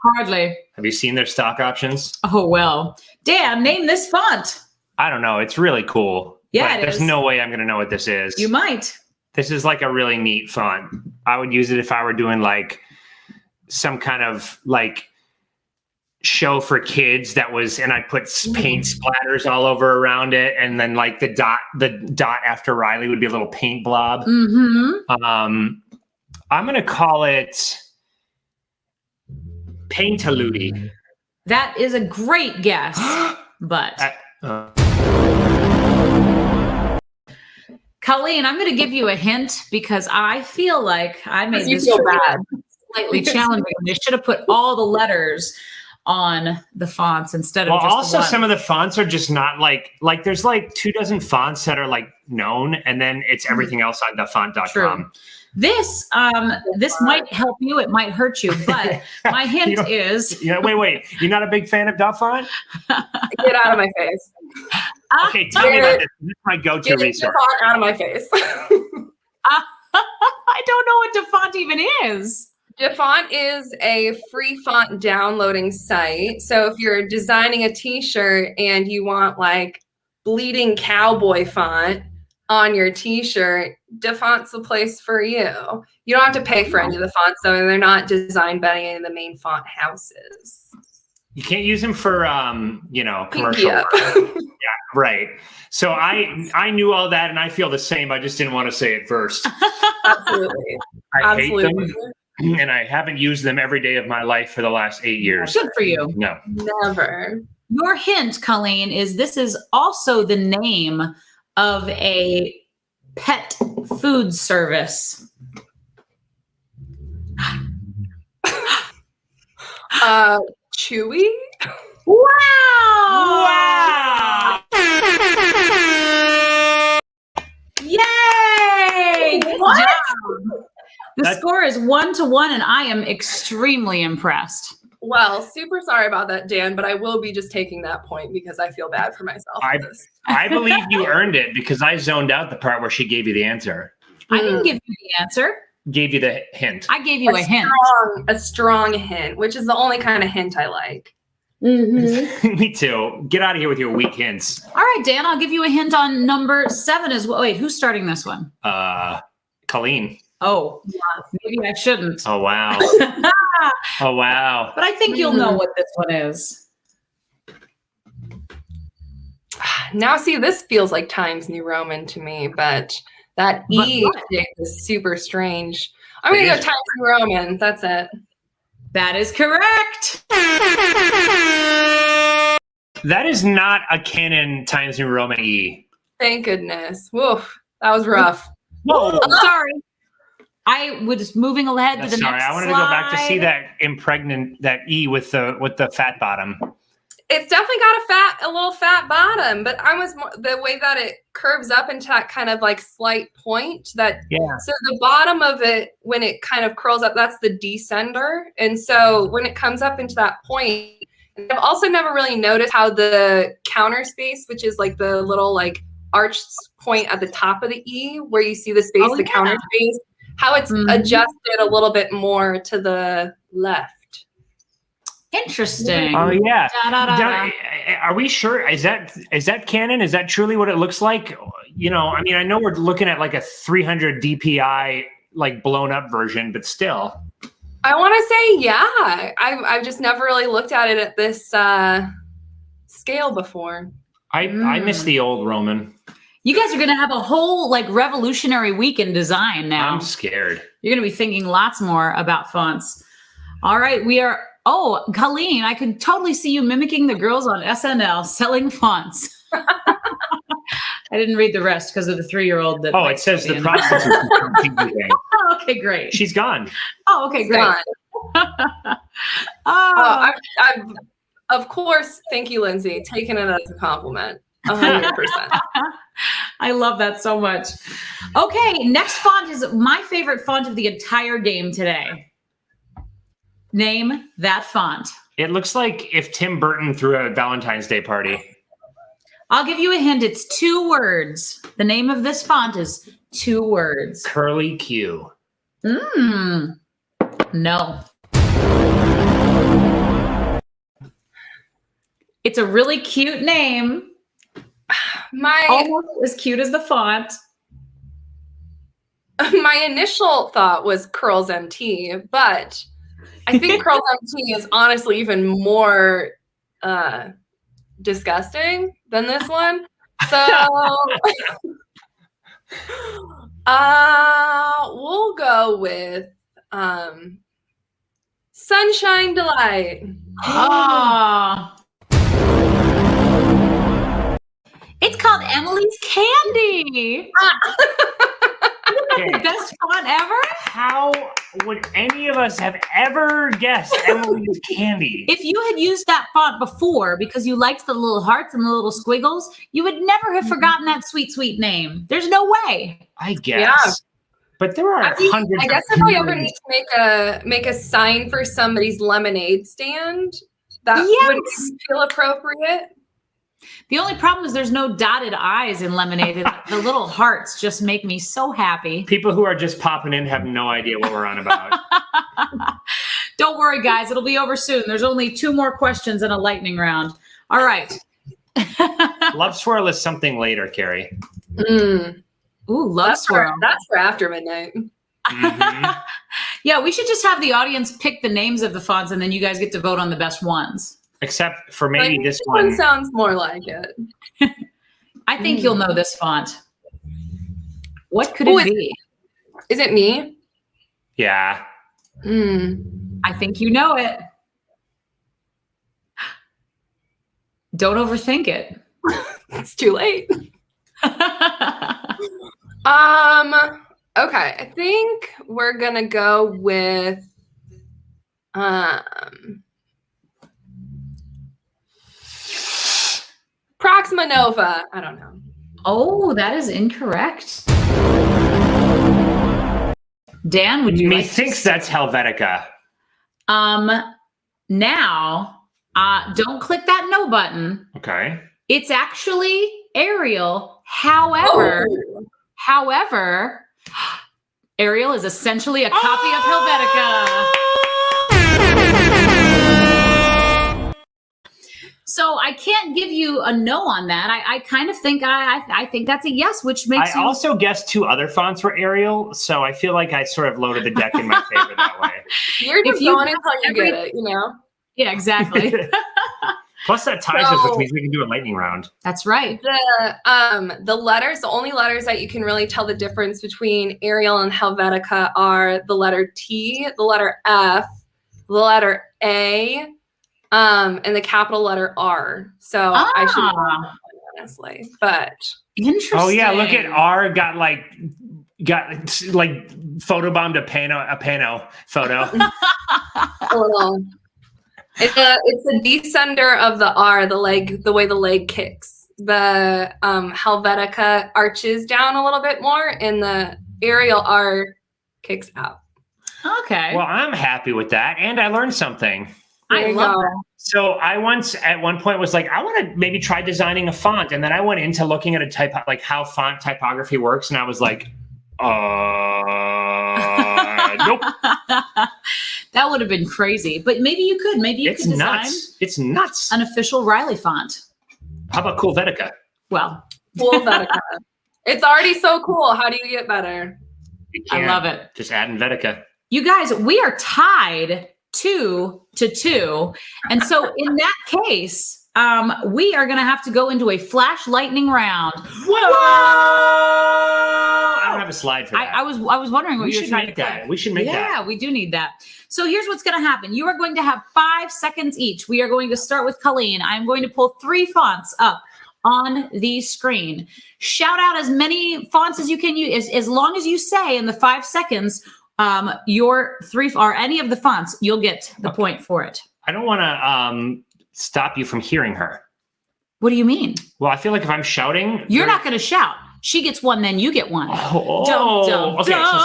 Hardly. Have you seen their stock options? Oh well. Dan, name this font. I don't know. It's really cool. Yeah, but it there's is. no way I'm going to know what this is. You might. This is like a really neat font. I would use it if I were doing like some kind of like show for kids that was, and I put paint splatters all over around it, and then like the dot after Riley would be a little paint blob. Mm-hmm. I'm gonna call it Paintaludi. That is a great guess, but Colleen, I'm going to give you a hint because I feel like I made this bad. slightly challenging. They should have put all the letters on the fonts instead of well, just also the one. some of the fonts are just not like there's like 24 fonts that are like known, and then it's everything else on thefont.com. True. This might help you, it might hurt you, but my hint is wait, you're not a big fan of .font? Get out of my face. Okay, tell me about this. This is my go-to Get resource. out of my face. I don't know what DeFont even is. DeFont is a free font downloading site. So if you're designing a t-shirt and you want like bleeding cowboy font on your t-shirt, DeFont's the place for you. You don't have to pay for any of the fonts, though. They're not designed by any of the main font houses. You can't use them for commercial Yeah. work. Yeah, right. So I knew all that, and I feel the same. I just didn't want to say it first. Absolutely. I hate Absolutely. them, and I haven't used them every day of my life for the last 8 years. Good for you. No. Never. Your hint, Colleen, is this is also the name of a pet food service. Chewy? Wow! Yay! What? The score is 1-1, and I am extremely impressed. Well, super sorry about that, Dan, but I will be just taking that point because I feel bad for myself. I believe you earned it because I zoned out the part where she gave you the answer. I didn't give you the answer. Gave you the hint. I gave you a hint. A strong hint, which is the only kind of hint I like. Me too. Get out of here with your weak hints. All right, Dan, I'll give you a hint on number 7 as well. Wait, who's starting this one? Colleen. Oh, maybe I shouldn't. Oh, wow. Oh, wow. But I think you'll know what this one is. Now, see, this feels like Times New Roman to me, but that E is super strange. I'm going to go Times New Roman. That's it. That is correct. That is not a canon Times New Roman E. Thank goodness. Woof. That was rough. Whoa. I'm sorry. I was moving ahead to the next slide. I wanted to go back to see that that E with the fat bottom. It's definitely got a little fat bottom, but the way that it curves up into that kind of like slight point that, so the bottom of it, when it kind of curls up, that's the descender. And so when it comes up into that point, I've also never really noticed how the counter space, which is like the little like arched point at the top of the E where you see the space, counter space, how it's adjusted a little bit more to the left. Interesting. Oh yeah. Da. Are we sure? Is that canon? Is that truly what it looks like? You know, I mean, I know we're looking at like a 300 DPI like blown up version, but still. I want to say yeah. I've just never really looked at it at this scale before. I miss the old Roman. You guys are going to have a whole like revolutionary week in design now. I'm scared. You're going to be thinking lots more about fonts. All right, we are. Oh, Colleen, I could totally see you mimicking the girls on SNL selling fonts. I didn't read the rest because of the 3-year-old. That it says the prostitute. Okay, great. She's gone. Oh, okay, great. I've, of course, thank you, Lindsay. Taking it as a compliment. 100%. I love that so much. Okay, next font is my favorite font of the entire game today. Name that font. It looks like if Tim Burton threw a Valentine's Day party. I'll give you a hint. It's 2 words. The name of this font is 2 words. Curly Q. No. It's a really cute name. Almost as cute as the font. My initial thought was Curls MT, but I think Curls MT is honestly even more disgusting than this one. So we'll go with Sunshine Delight. It's called Emily's Candy. The best font ever? How would any of us have ever guessed Emily's Candy? If you had used that font before because you liked the little hearts and the little squiggles, you would never have forgotten that sweet, sweet name. There's no way. I guess. Yeah. But there are hundreds. I guess if I ever need to make a sign for somebody's lemonade stand, that would feel appropriate. The only problem is there's no dotted I's in lemonade. The little hearts just make me so happy. People who are just popping in have no idea what we're on about. Don't worry, guys. It'll be over soon. There's only 2 more questions and a lightning round. All right. Love Swirl is something later, Carrie. Ooh, Love Swirl. That's for after midnight. Mm-hmm. Yeah, we should just have the audience pick the names of the fonts and then you guys get to vote on the best ones. Except for maybe this one sounds more like it. I think you'll know this font. What could it be? Is it me? Yeah. I think you know it. Don't overthink it. It's too late. Okay, I think we're gonna go with Proxima Nova. I don't know. Oh, that is incorrect. Dan, would you Methinks that's Helvetica. Now, don't click that no button. Okay. It's actually Ariel. However, Ariel is essentially a copy of Helvetica. So I can't give you a no on that. I kind of think I think that's a yes, which makes I also guessed 2 other fonts were Arial, so I feel like I sort of loaded the deck in my favor that way. You're just going until you get it, you know? Yeah, exactly. Plus that ties us, which means we can do a lightning round. That's right. The letters, the only letters that you can really tell the difference between Arial and Helvetica are the letter T, the letter F, the letter A, and the capital letter R. So I should know, honestly, but interesting. Oh yeah, look at R got like photobombed a pano photo. A little. It's a descender of the R, the way the leg kicks. The Helvetica arches down a little bit more, and the Arial R kicks out. Okay. Well, I'm happy with that, and I learned something. I love that. So I once at one point was like, I want to maybe try designing a font, and then I went into looking at like how font typography works, and I was like, nope. That would have been crazy, but maybe you could. Maybe you could design. It's nuts. An official Riley font. How about Coolvetica? Well, Coolvetica. It's already so cool. How do you get better? I love it. Just add in Vetica. You guys, we are tied 2-2, and so in that case, we are going to have to go into a flash lightning round. Whoa! I don't have a slide for that. I was wondering what you were trying to that. We should make that. Yeah, we do need that. So here's what's going to happen. You are going to have 5 seconds each. We are going to start with Colleen. I'm going to pull 3 fonts up on the screen. Shout out as many fonts as you can use, as long as you say in the 5 seconds, your 3 or any of the fonts, you'll get the point for it. I don't want to stop you from hearing her. What do you mean? Well, I feel like if I'm shouting, you're not going to shout. She gets 1, then you get 1. Okay, so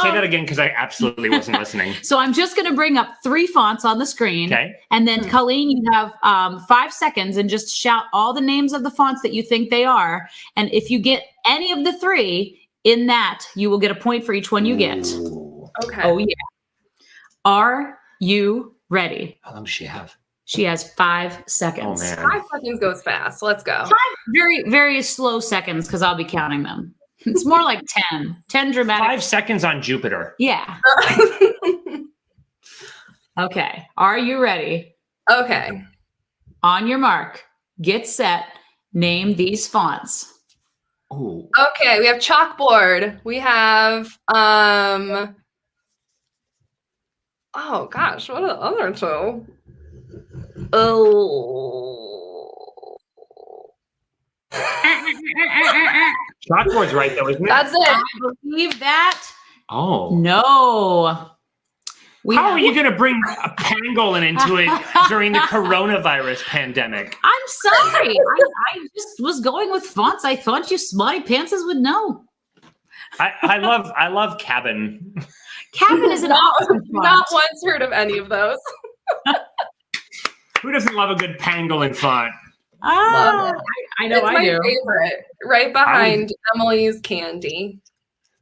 say that again because I absolutely wasn't listening. So I'm just going to bring up 3 fonts on the screen. Okay. And then Colleen, you have 5 seconds and just shout all the names of the fonts that you think they are. And if you get any of the 3 in that, you will get a point for each one you get. Ooh. Okay. Oh, yeah. Are you ready? How long does she have? She has 5 seconds. Oh, man. 5 seconds goes fast. Let's go. 5 very, very slow seconds because I'll be counting them. It's more like 10. 10 dramatic. 5 seconds on Jupiter. Yeah. Okay. Are you ready? Okay. On your mark, get set, name these fonts. Ooh. Okay, we have chalkboard. We have oh gosh, what are the other 2? Oh. Chalkboard's right though, isn't it? That's it. I believe that. Oh. No. How are you going to bring a pangolin into it during the coronavirus pandemic? I'm sorry. I just was going with fonts. I thought you smarty pantses would know. I love cabin. Cabin is an awesome font. Not once heard of any of those. Who doesn't love a good pangolin font? Oh, I know It's I my do. favorite, right behind Emily's Candy.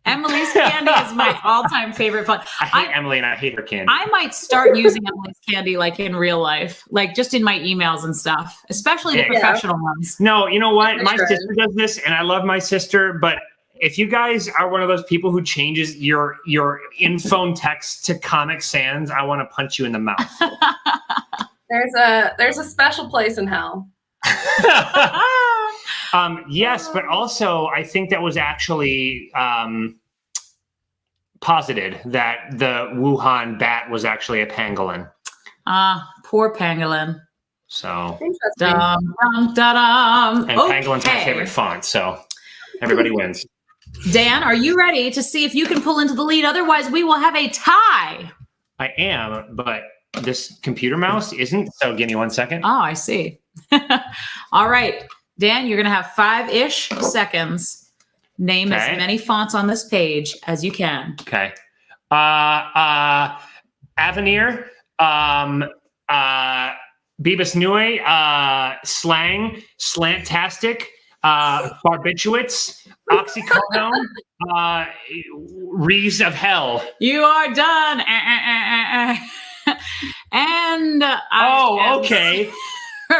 Emily's Candy is my all-time favorite font. I hate Emily and I hate her candy. I might start using Emily's Candy like in real life, like just in my emails and stuff, especially the professional ones. No, you know what? My Sure. sister does this, and I love my sister, but if you guys are one of those people who changes your in-phone text to Comic Sans, I want to punch you in the mouth. There's a special place in hell. Yes, but also I think that was actually posited that the Wuhan bat was actually a pangolin. Poor pangolin. So, Interesting. Dum, dum, da-dum. and pangolin's my favorite font, so everybody wins. Dan, are you ready to see if you can pull into the lead? Otherwise, we will have a tie. I am, but this computer mouse isn't, so give me 1 second. Oh, I see. All right, Dan, you're going to have 5-ish seconds. Name as many fonts on this page as you can. Okay. Avenir, Beavis Nui, Slang, Slantastic, Barbiturates, Oxycodone, Rees of Hell. You are done. And okay.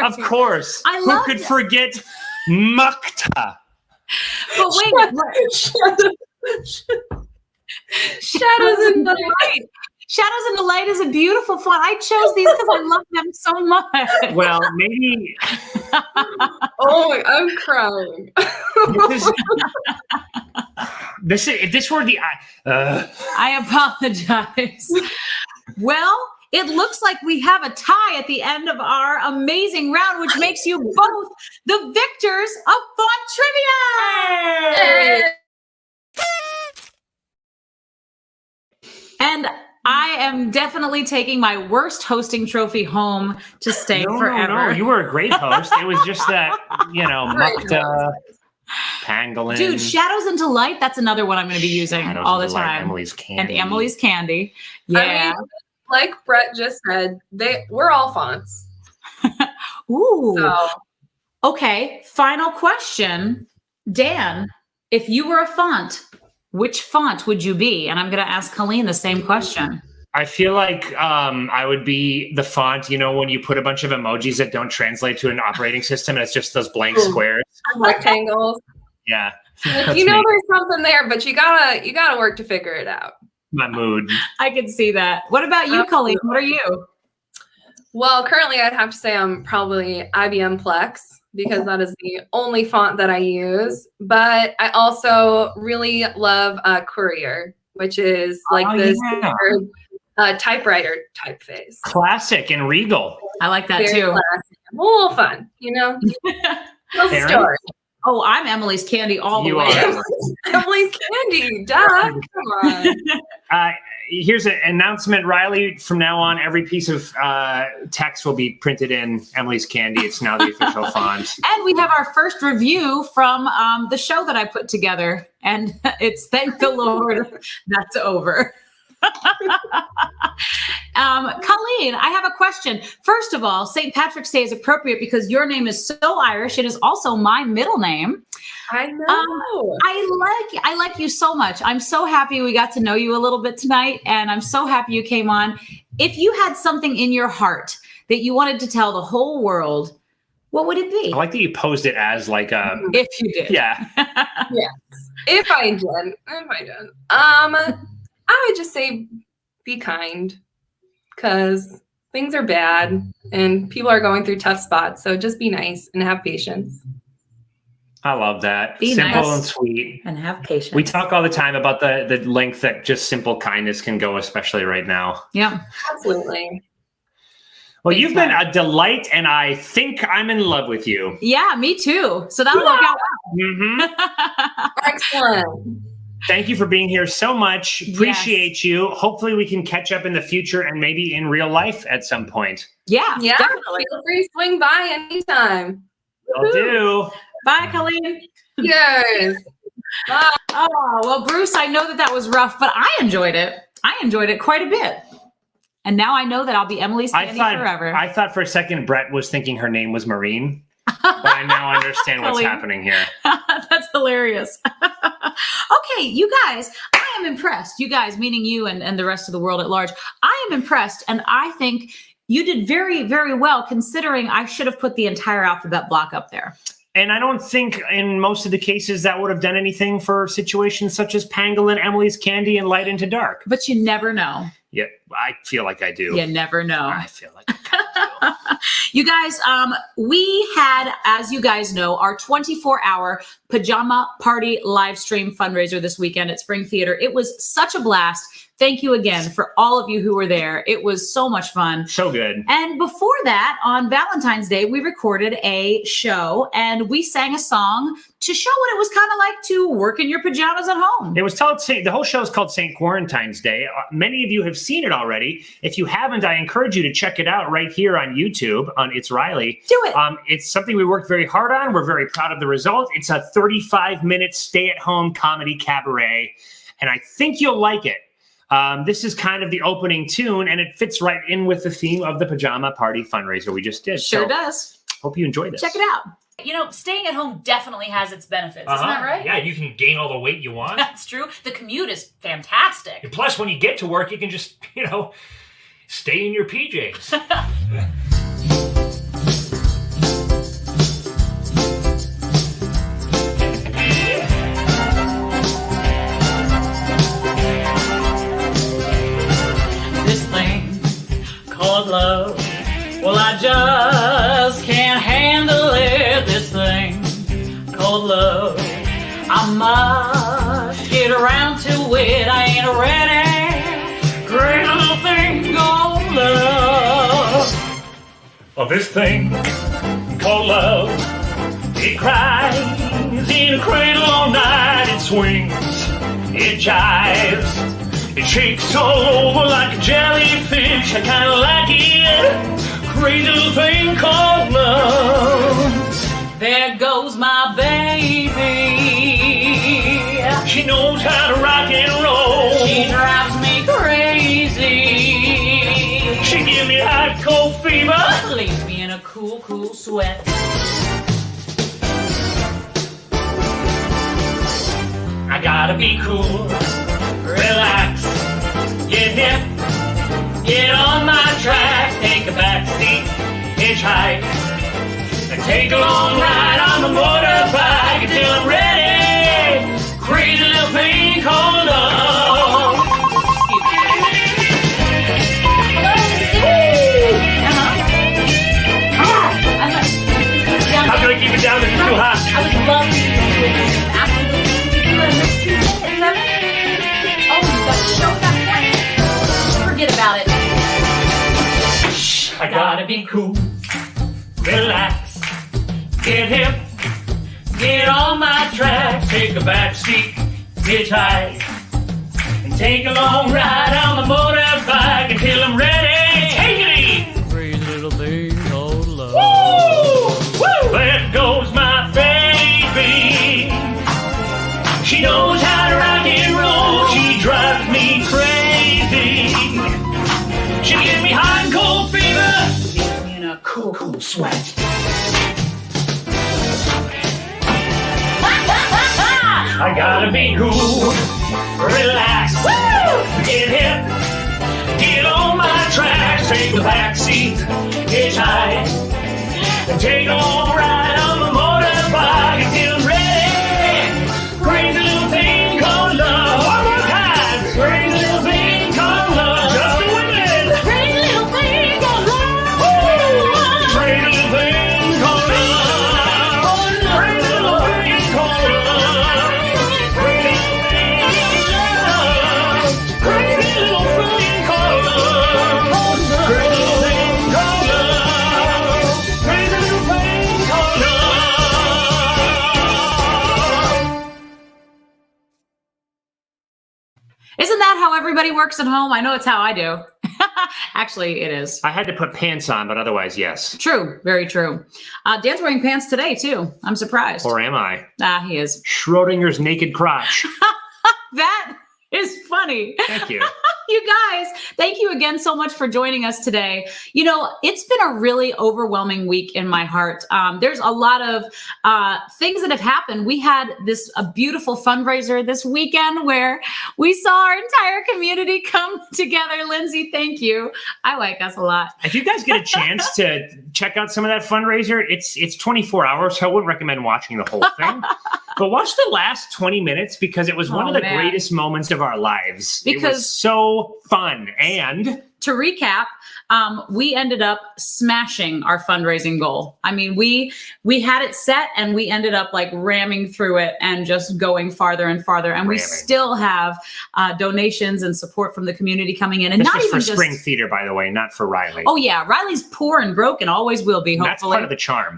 Of course. I Who love could it. forget Mukta? But wait, Shadows in the light. Shadows in the Light is a beautiful font. I chose these because I love them so much. Well, maybe Oh, I'm crying. if this were the I apologize. Well, it looks like we have a tie at the end of our amazing round, which makes you both the victors of Font Trivia. And I am definitely taking my worst hosting trophy home to stay forever. No, you were a great host. It was just that, Mukta, Pangolin. Dude, Shadows into Light, that's another one I'm going to be using Shadows all the into Light, time. Emily's Candy. And Emily's Candy. Yeah. I mean, like Brett just said, we're all fonts. Ooh. So Okay, final question. Dan, if you were a font, which font would you be? And I'm going to ask Colleen the same question. I feel like I would be the font, when you put a bunch of emojis that don't translate to an operating system and it's just those blank squares. rectangles. Yeah. Like, That's you know me. there's something there, but you gotta work to figure it out. My mood. I can see that. What about you, Colleen? What are you? Well, currently I'd have to say I'm probably IBM Plex because that is the only font that I use. But I also really love Courier, which is like this standard, typewriter typeface. Classic and regal. I like that Very too. classic. A little fun, Tell the Erinn? story. Oh, I'm Emily's Candy all the You way. are. Emily's Candy, duh. Come on. Here's an announcement, Riley. From now on, every piece of text will be printed in Emily's Candy. It's now the official font. And we have our first review from the show that I put together. And it's thank the Lord that's over. Colleen, I have a question. First of all, St. Patrick's Day is appropriate because your name is so Irish. It is also my middle name. I know. I like you so much. I'm so happy we got to know you a little bit tonight, and I'm so happy you came on. If you had something in your heart that you wanted to tell the whole world, what would it be? I like that you posed it as like a. If you did. Yeah. Yes. If I did. I would just say be kind because things are bad and people are going through tough spots. So just be nice and have patience. I love that. Be simple nice. and sweet. And have patience. We talk all the time about the length that just simple kindness can go, especially right now. Yeah. Absolutely. Well, you've been a delight, and I think I'm in love with you. Yeah, me too. So that'll work out Mm-hmm. Excellent. Thank you for being here so much. Appreciate you. Hopefully we can catch up in the future and maybe in real life at some point. Yeah, Yeah. definitely. Feel free to swing by anytime. Will do. Bye, Colleen. Yes. Bye. Oh, well, Bruce, I know that was rough, but I enjoyed it. I enjoyed it quite a bit. And now I know that I'll be Emily's Candy forever. I thought for a second Brett was thinking her name was Maureen, but I now understand what's Colleen. happening here. That's hilarious. Okay, you guys, I am impressed. You guys, meaning you and the rest of the world at large. I am impressed, and I think you did very, very well, considering I should have put the entire alphabet block up there. And I don't think in most of the cases that would have done anything for situations such as Pangolin, Emily's Candy, and Light into Dark. But you never know. Yeah, I feel like I do. You never know. I feel like I kind of do. You guys, we had, as you guys know, our 24-hour pajama party live stream fundraiser this weekend at Spring Theater. It was such a blast. Thank you again for all of you who were there. It was so much fun. So good. And before that, on Valentine's Day, we recorded a show and we sang a song to show what it was kind of like to work in your pajamas at home. It was called the whole show is called St. Quarantine's Day. Many of you have seen it already. If you haven't, I encourage you to check it out right here on YouTube on It's Riley. Do it. It's something we worked very hard on. We're very proud of the result. It's a 35-minute stay-at-home comedy cabaret, and I think you'll like it. This is kind of the opening tune, and it fits right in with the theme of the pajama party fundraiser we just did. Sure does. Hope you enjoy this. Check it out. You know, staying at home definitely has its benefits. Isn't that right? Yeah, you can gain all the weight you want. That's true. The commute is fantastic. And plus, when you get to work, you can just, stay in your PJs. This thing called love, well, I just can't handle it. This thing called love, I must get around to it. I ain't ready. Great little thing called love. Well, this thing called love, it cries in a cradle all night. It swings, it jives, it shakes all over like a jellyfish. I kinda like it. Crazy little thing called love. There goes my baby. She knows how to rock and roll. She drives me crazy. She gives me hot cold fever. Leaves me in a cool, cool sweat. I gotta be cool, relax, get hip, get on my track, take a back seat, hitchhike, and take a long ride on the motorbike until I'm ready. Crazy little thing called love. How can I keep it down if it's too hot? I would love to do this. Absolutely. You in this 2 minutes, 7? Oh, you got to show that point. Forget about it. I gotta be cool, relax, get hip, get on my track, take a back seat, hitchhike, and take a long ride on the motorbike until I'm ready. Take it easy. Crazy little thing called love. Woo! Woo! There goes my baby. She knows how to rock and roll. She drives me crazy. She gives me hot and cold fever. Leaves me in a cool, cool sweat. I gotta be cool, relax, woo! Get hip, get on my tracks, take the back seat, hitchhike, and take a long ride on the motorbike until I'm ready. Crazy little thing called love. One more time. Crazy little thing called love. Just the women. Crazy little thing called love. Woo! Crazy little thing called love. Crazy little thing called love. Crazy little thing called love. Crazy little thing called love. Crazy little thing called love. Isn't that how everybody works at home? I know it's how I do. Actually, it is. I had to put pants on, but otherwise, yes. True. Very true. Dan's wearing pants today, too. I'm surprised. Or am I? He is. Schrodinger's naked crotch. That is funny. Thank you. You guys, thank you again so much for joining us today. You know, it's been a really overwhelming week in my heart. There's a lot of things that have happened. We had a beautiful fundraiser this weekend where we saw our entire community come together. Lindsay, thank you. I like us a lot. If you guys get a chance to check out some of that fundraiser, it's 24 hours, so I wouldn't recommend watching the whole thing. But watch the last 20 minutes because it was one of the greatest moments of our lives. It was so fun. And to recap, we ended up smashing our fundraising goal. I mean, we had it set and we ended up like ramming through it and just going farther and farther. And we still have donations and support from the community coming in. And this not was even for just Spring Theater, by the way, not for Riley. Oh yeah, Riley's poor and broke and always will be. Hopefully, that's part of the charm.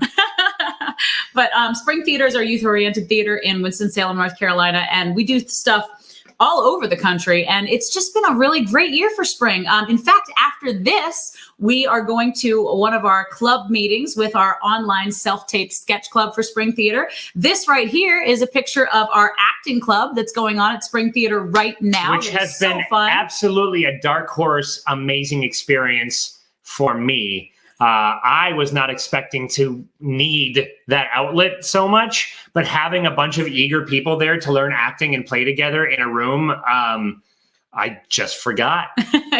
But Spring Theater is our youth-oriented theater in Winston-Salem, North Carolina, and we do stuff all over the country. And it's just been a really great year for Spring. In fact, after this, we are going to one of our club meetings with our online self-tape sketch club for Spring Theater. This right here is a picture of our acting club that's going on at Spring Theater right now. Which has been absolutely a dark horse, amazing experience for me. I was not expecting to need that outlet so much, but having a bunch of eager people there to learn acting and play together in a room, I just forgot.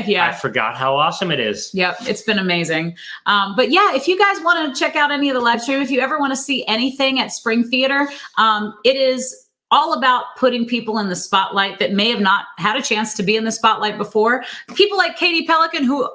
Yeah. I forgot how awesome it is. Yep, it's been amazing. But yeah, if you guys want to check out any of the live stream, if you ever want to see anything at Spring Theater, it is all about putting people in the spotlight that may have not had a chance to be in the spotlight before. People like Katie Pelican, who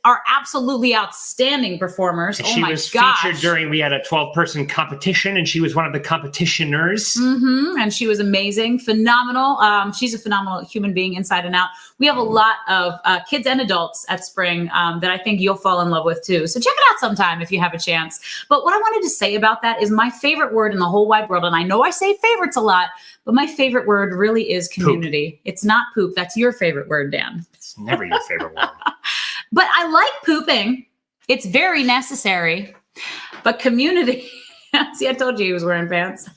are absolutely outstanding performers. She was featured during, we had a 12-person competition, and she was one of the competitioners. Mm-hmm. And she was amazing, phenomenal. She's a phenomenal human being inside and out. We have a lot of kids and adults at Spring that I think you'll fall in love with too. So check it out sometime if you have a chance. But what I wanted to say about that is my favorite word in the whole wide world, and I know I say favorites a lot, but my favorite word really is community. Poop. It's not poop. That's your favorite word, Dan. It's never your favorite word. But I like pooping. It's very necessary. But community, see, I told you he was wearing pants.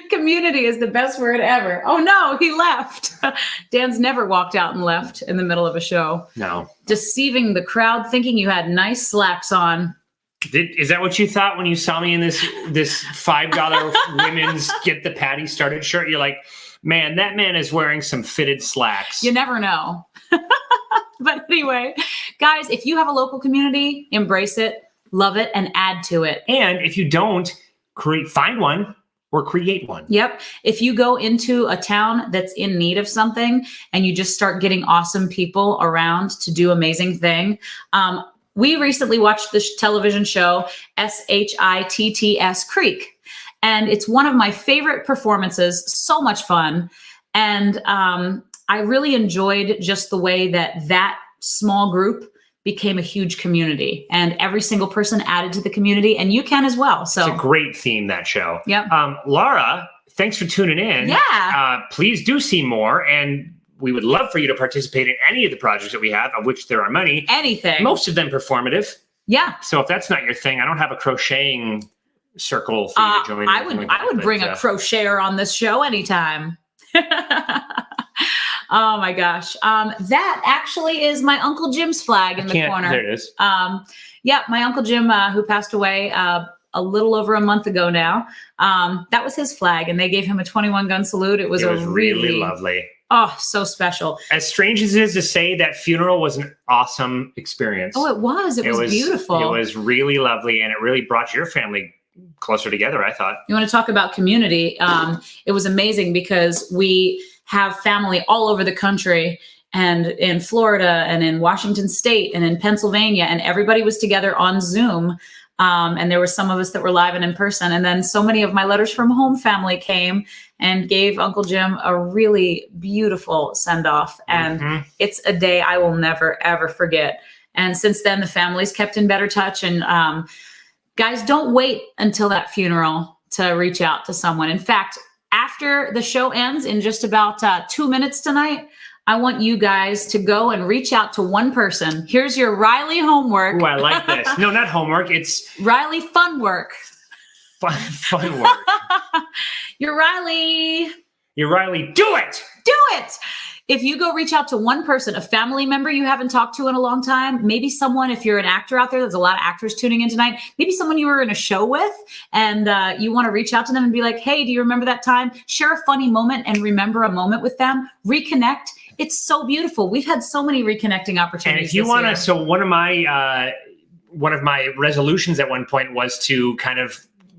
Community is the best word ever. Oh no, he left. Dan's never walked out and left in the middle of a show. No. Deceiving the crowd, thinking you had nice slacks on. Is that what you thought when you saw me in this $5 women's Get the Patty Started shirt? You're like, man, that man is wearing some fitted slacks. You never know. But anyway, guys, if you have a local community, embrace it, love it, and add to it. And if you don't, find one or create one. Yep. If you go into a town that's in need of something and you just start getting awesome people around to do amazing thing. We recently watched this television show, SHITTS Creek, and it's one of my favorite performances, so much fun. And I really enjoyed just the way that small group became a huge community, and every single person added to the community, and you can as well. So it's a great theme, that show. Yep. Laura, thanks for tuning in. Yeah. Please do see more, and we would love for you to participate in any of the projects that we have, of which there are many. Anything. Most of them performative. Yeah. So if that's not your thing, I don't have a crocheting circle for you to join. I would bring a crocheter on this show anytime. Oh my gosh. That actually is my Uncle Jim's flag in the corner. There it is. Yeah, my Uncle Jim, who passed away a little over a month ago now. That was his flag, and they gave him a 21 gun salute. It was really lovely. Oh, so special. As strange as it is to say, that funeral was an awesome experience. Oh, it was. It was beautiful. It was really lovely, and it really brought your family closer together, I thought. You want to talk about community? It was amazing because we have family all over the country, and in Florida and in Washington State and in Pennsylvania, and everybody was together on Zoom. And there were some of us that were live and in person. And then so many of my Letters from Home family came and gave Uncle Jim a really beautiful send-off. And it's a day I will never, ever forget. And since then, the family's kept in better touch. And guys, don't wait until that funeral to reach out to someone. In fact, after the show ends in just about 2 minutes tonight, I want you guys to go and reach out to one person. Here's your Riley homework. Oh, I like this. No, not homework. It's Riley fun work. Fun work. You're Riley. You're Riley. Do it. Do it. If you go reach out to one person, a family member you haven't talked to in a long time, maybe someone, if you're an actor out there, there's a lot of actors tuning in tonight, maybe someone you were in a show with, and you want to reach out to them and be like, hey, do you remember that time? Share a funny moment and remember a moment with them. Reconnect. It's so beautiful. We've had so many reconnecting opportunities. And if you want to, so one of my resolutions at one point was to kind of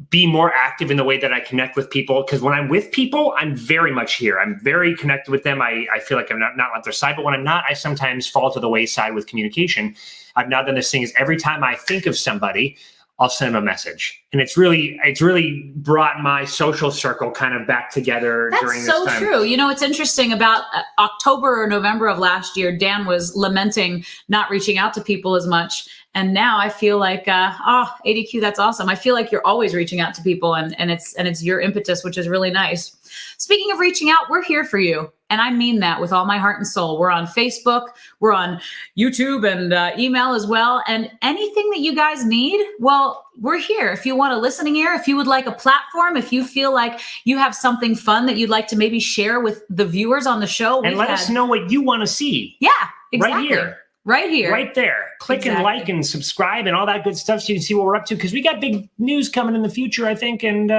be more active in the way that I connect with people. Because when I'm with people, I'm very much here. I'm very connected with them. I feel like I'm not on their side. But when I'm not, I sometimes fall to the wayside with communication. I've now done this thing is every time I think of somebody, I'll send them a message. And it's really brought my social circle kind of back together during this time. That's so true. You know, it's interesting about October or November of last year, Dan was lamenting not reaching out to people as much. And now I feel like, ADQ, that's awesome. I feel like you're always reaching out to people, and it's your impetus, which is really nice. Speaking of reaching out, we're here for you. And I mean that with all my heart and soul. We're on Facebook, we're on YouTube, and email as well. And anything that you guys need, well, we're here. If you want a listening ear, if you would like a platform, if you feel like you have something fun that you'd like to maybe share with the viewers on the show. And let us know what you want to see. Yeah, exactly. Right here. Right here. Right there. Click and like and subscribe and all that good stuff so you can see what we're up to, because we got big news coming in the future, I think, and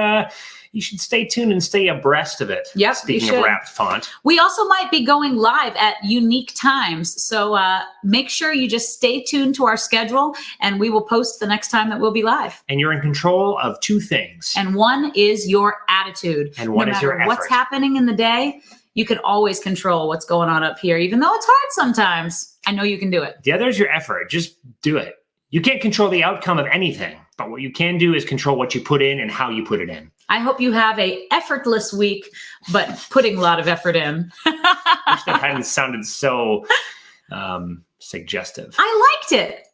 you should stay tuned and stay abreast of it. Yep, Speaking of wrapped font. We also might be going live at unique times. So make sure you just stay tuned to our schedule, and we will post the next time that we'll be live. And you're in control of two things. And one is your attitude. And one is your effort. What's happening in the day, you can always control what's going on up here, even though it's hard sometimes. I know you can do it. The other is your effort. Just do it. You can't control the outcome of anything, but what you can do is control what you put in and how you put it in. I hope you have a effortless week, but putting a lot of effort in. That hadn't sounded so suggestive. I liked it.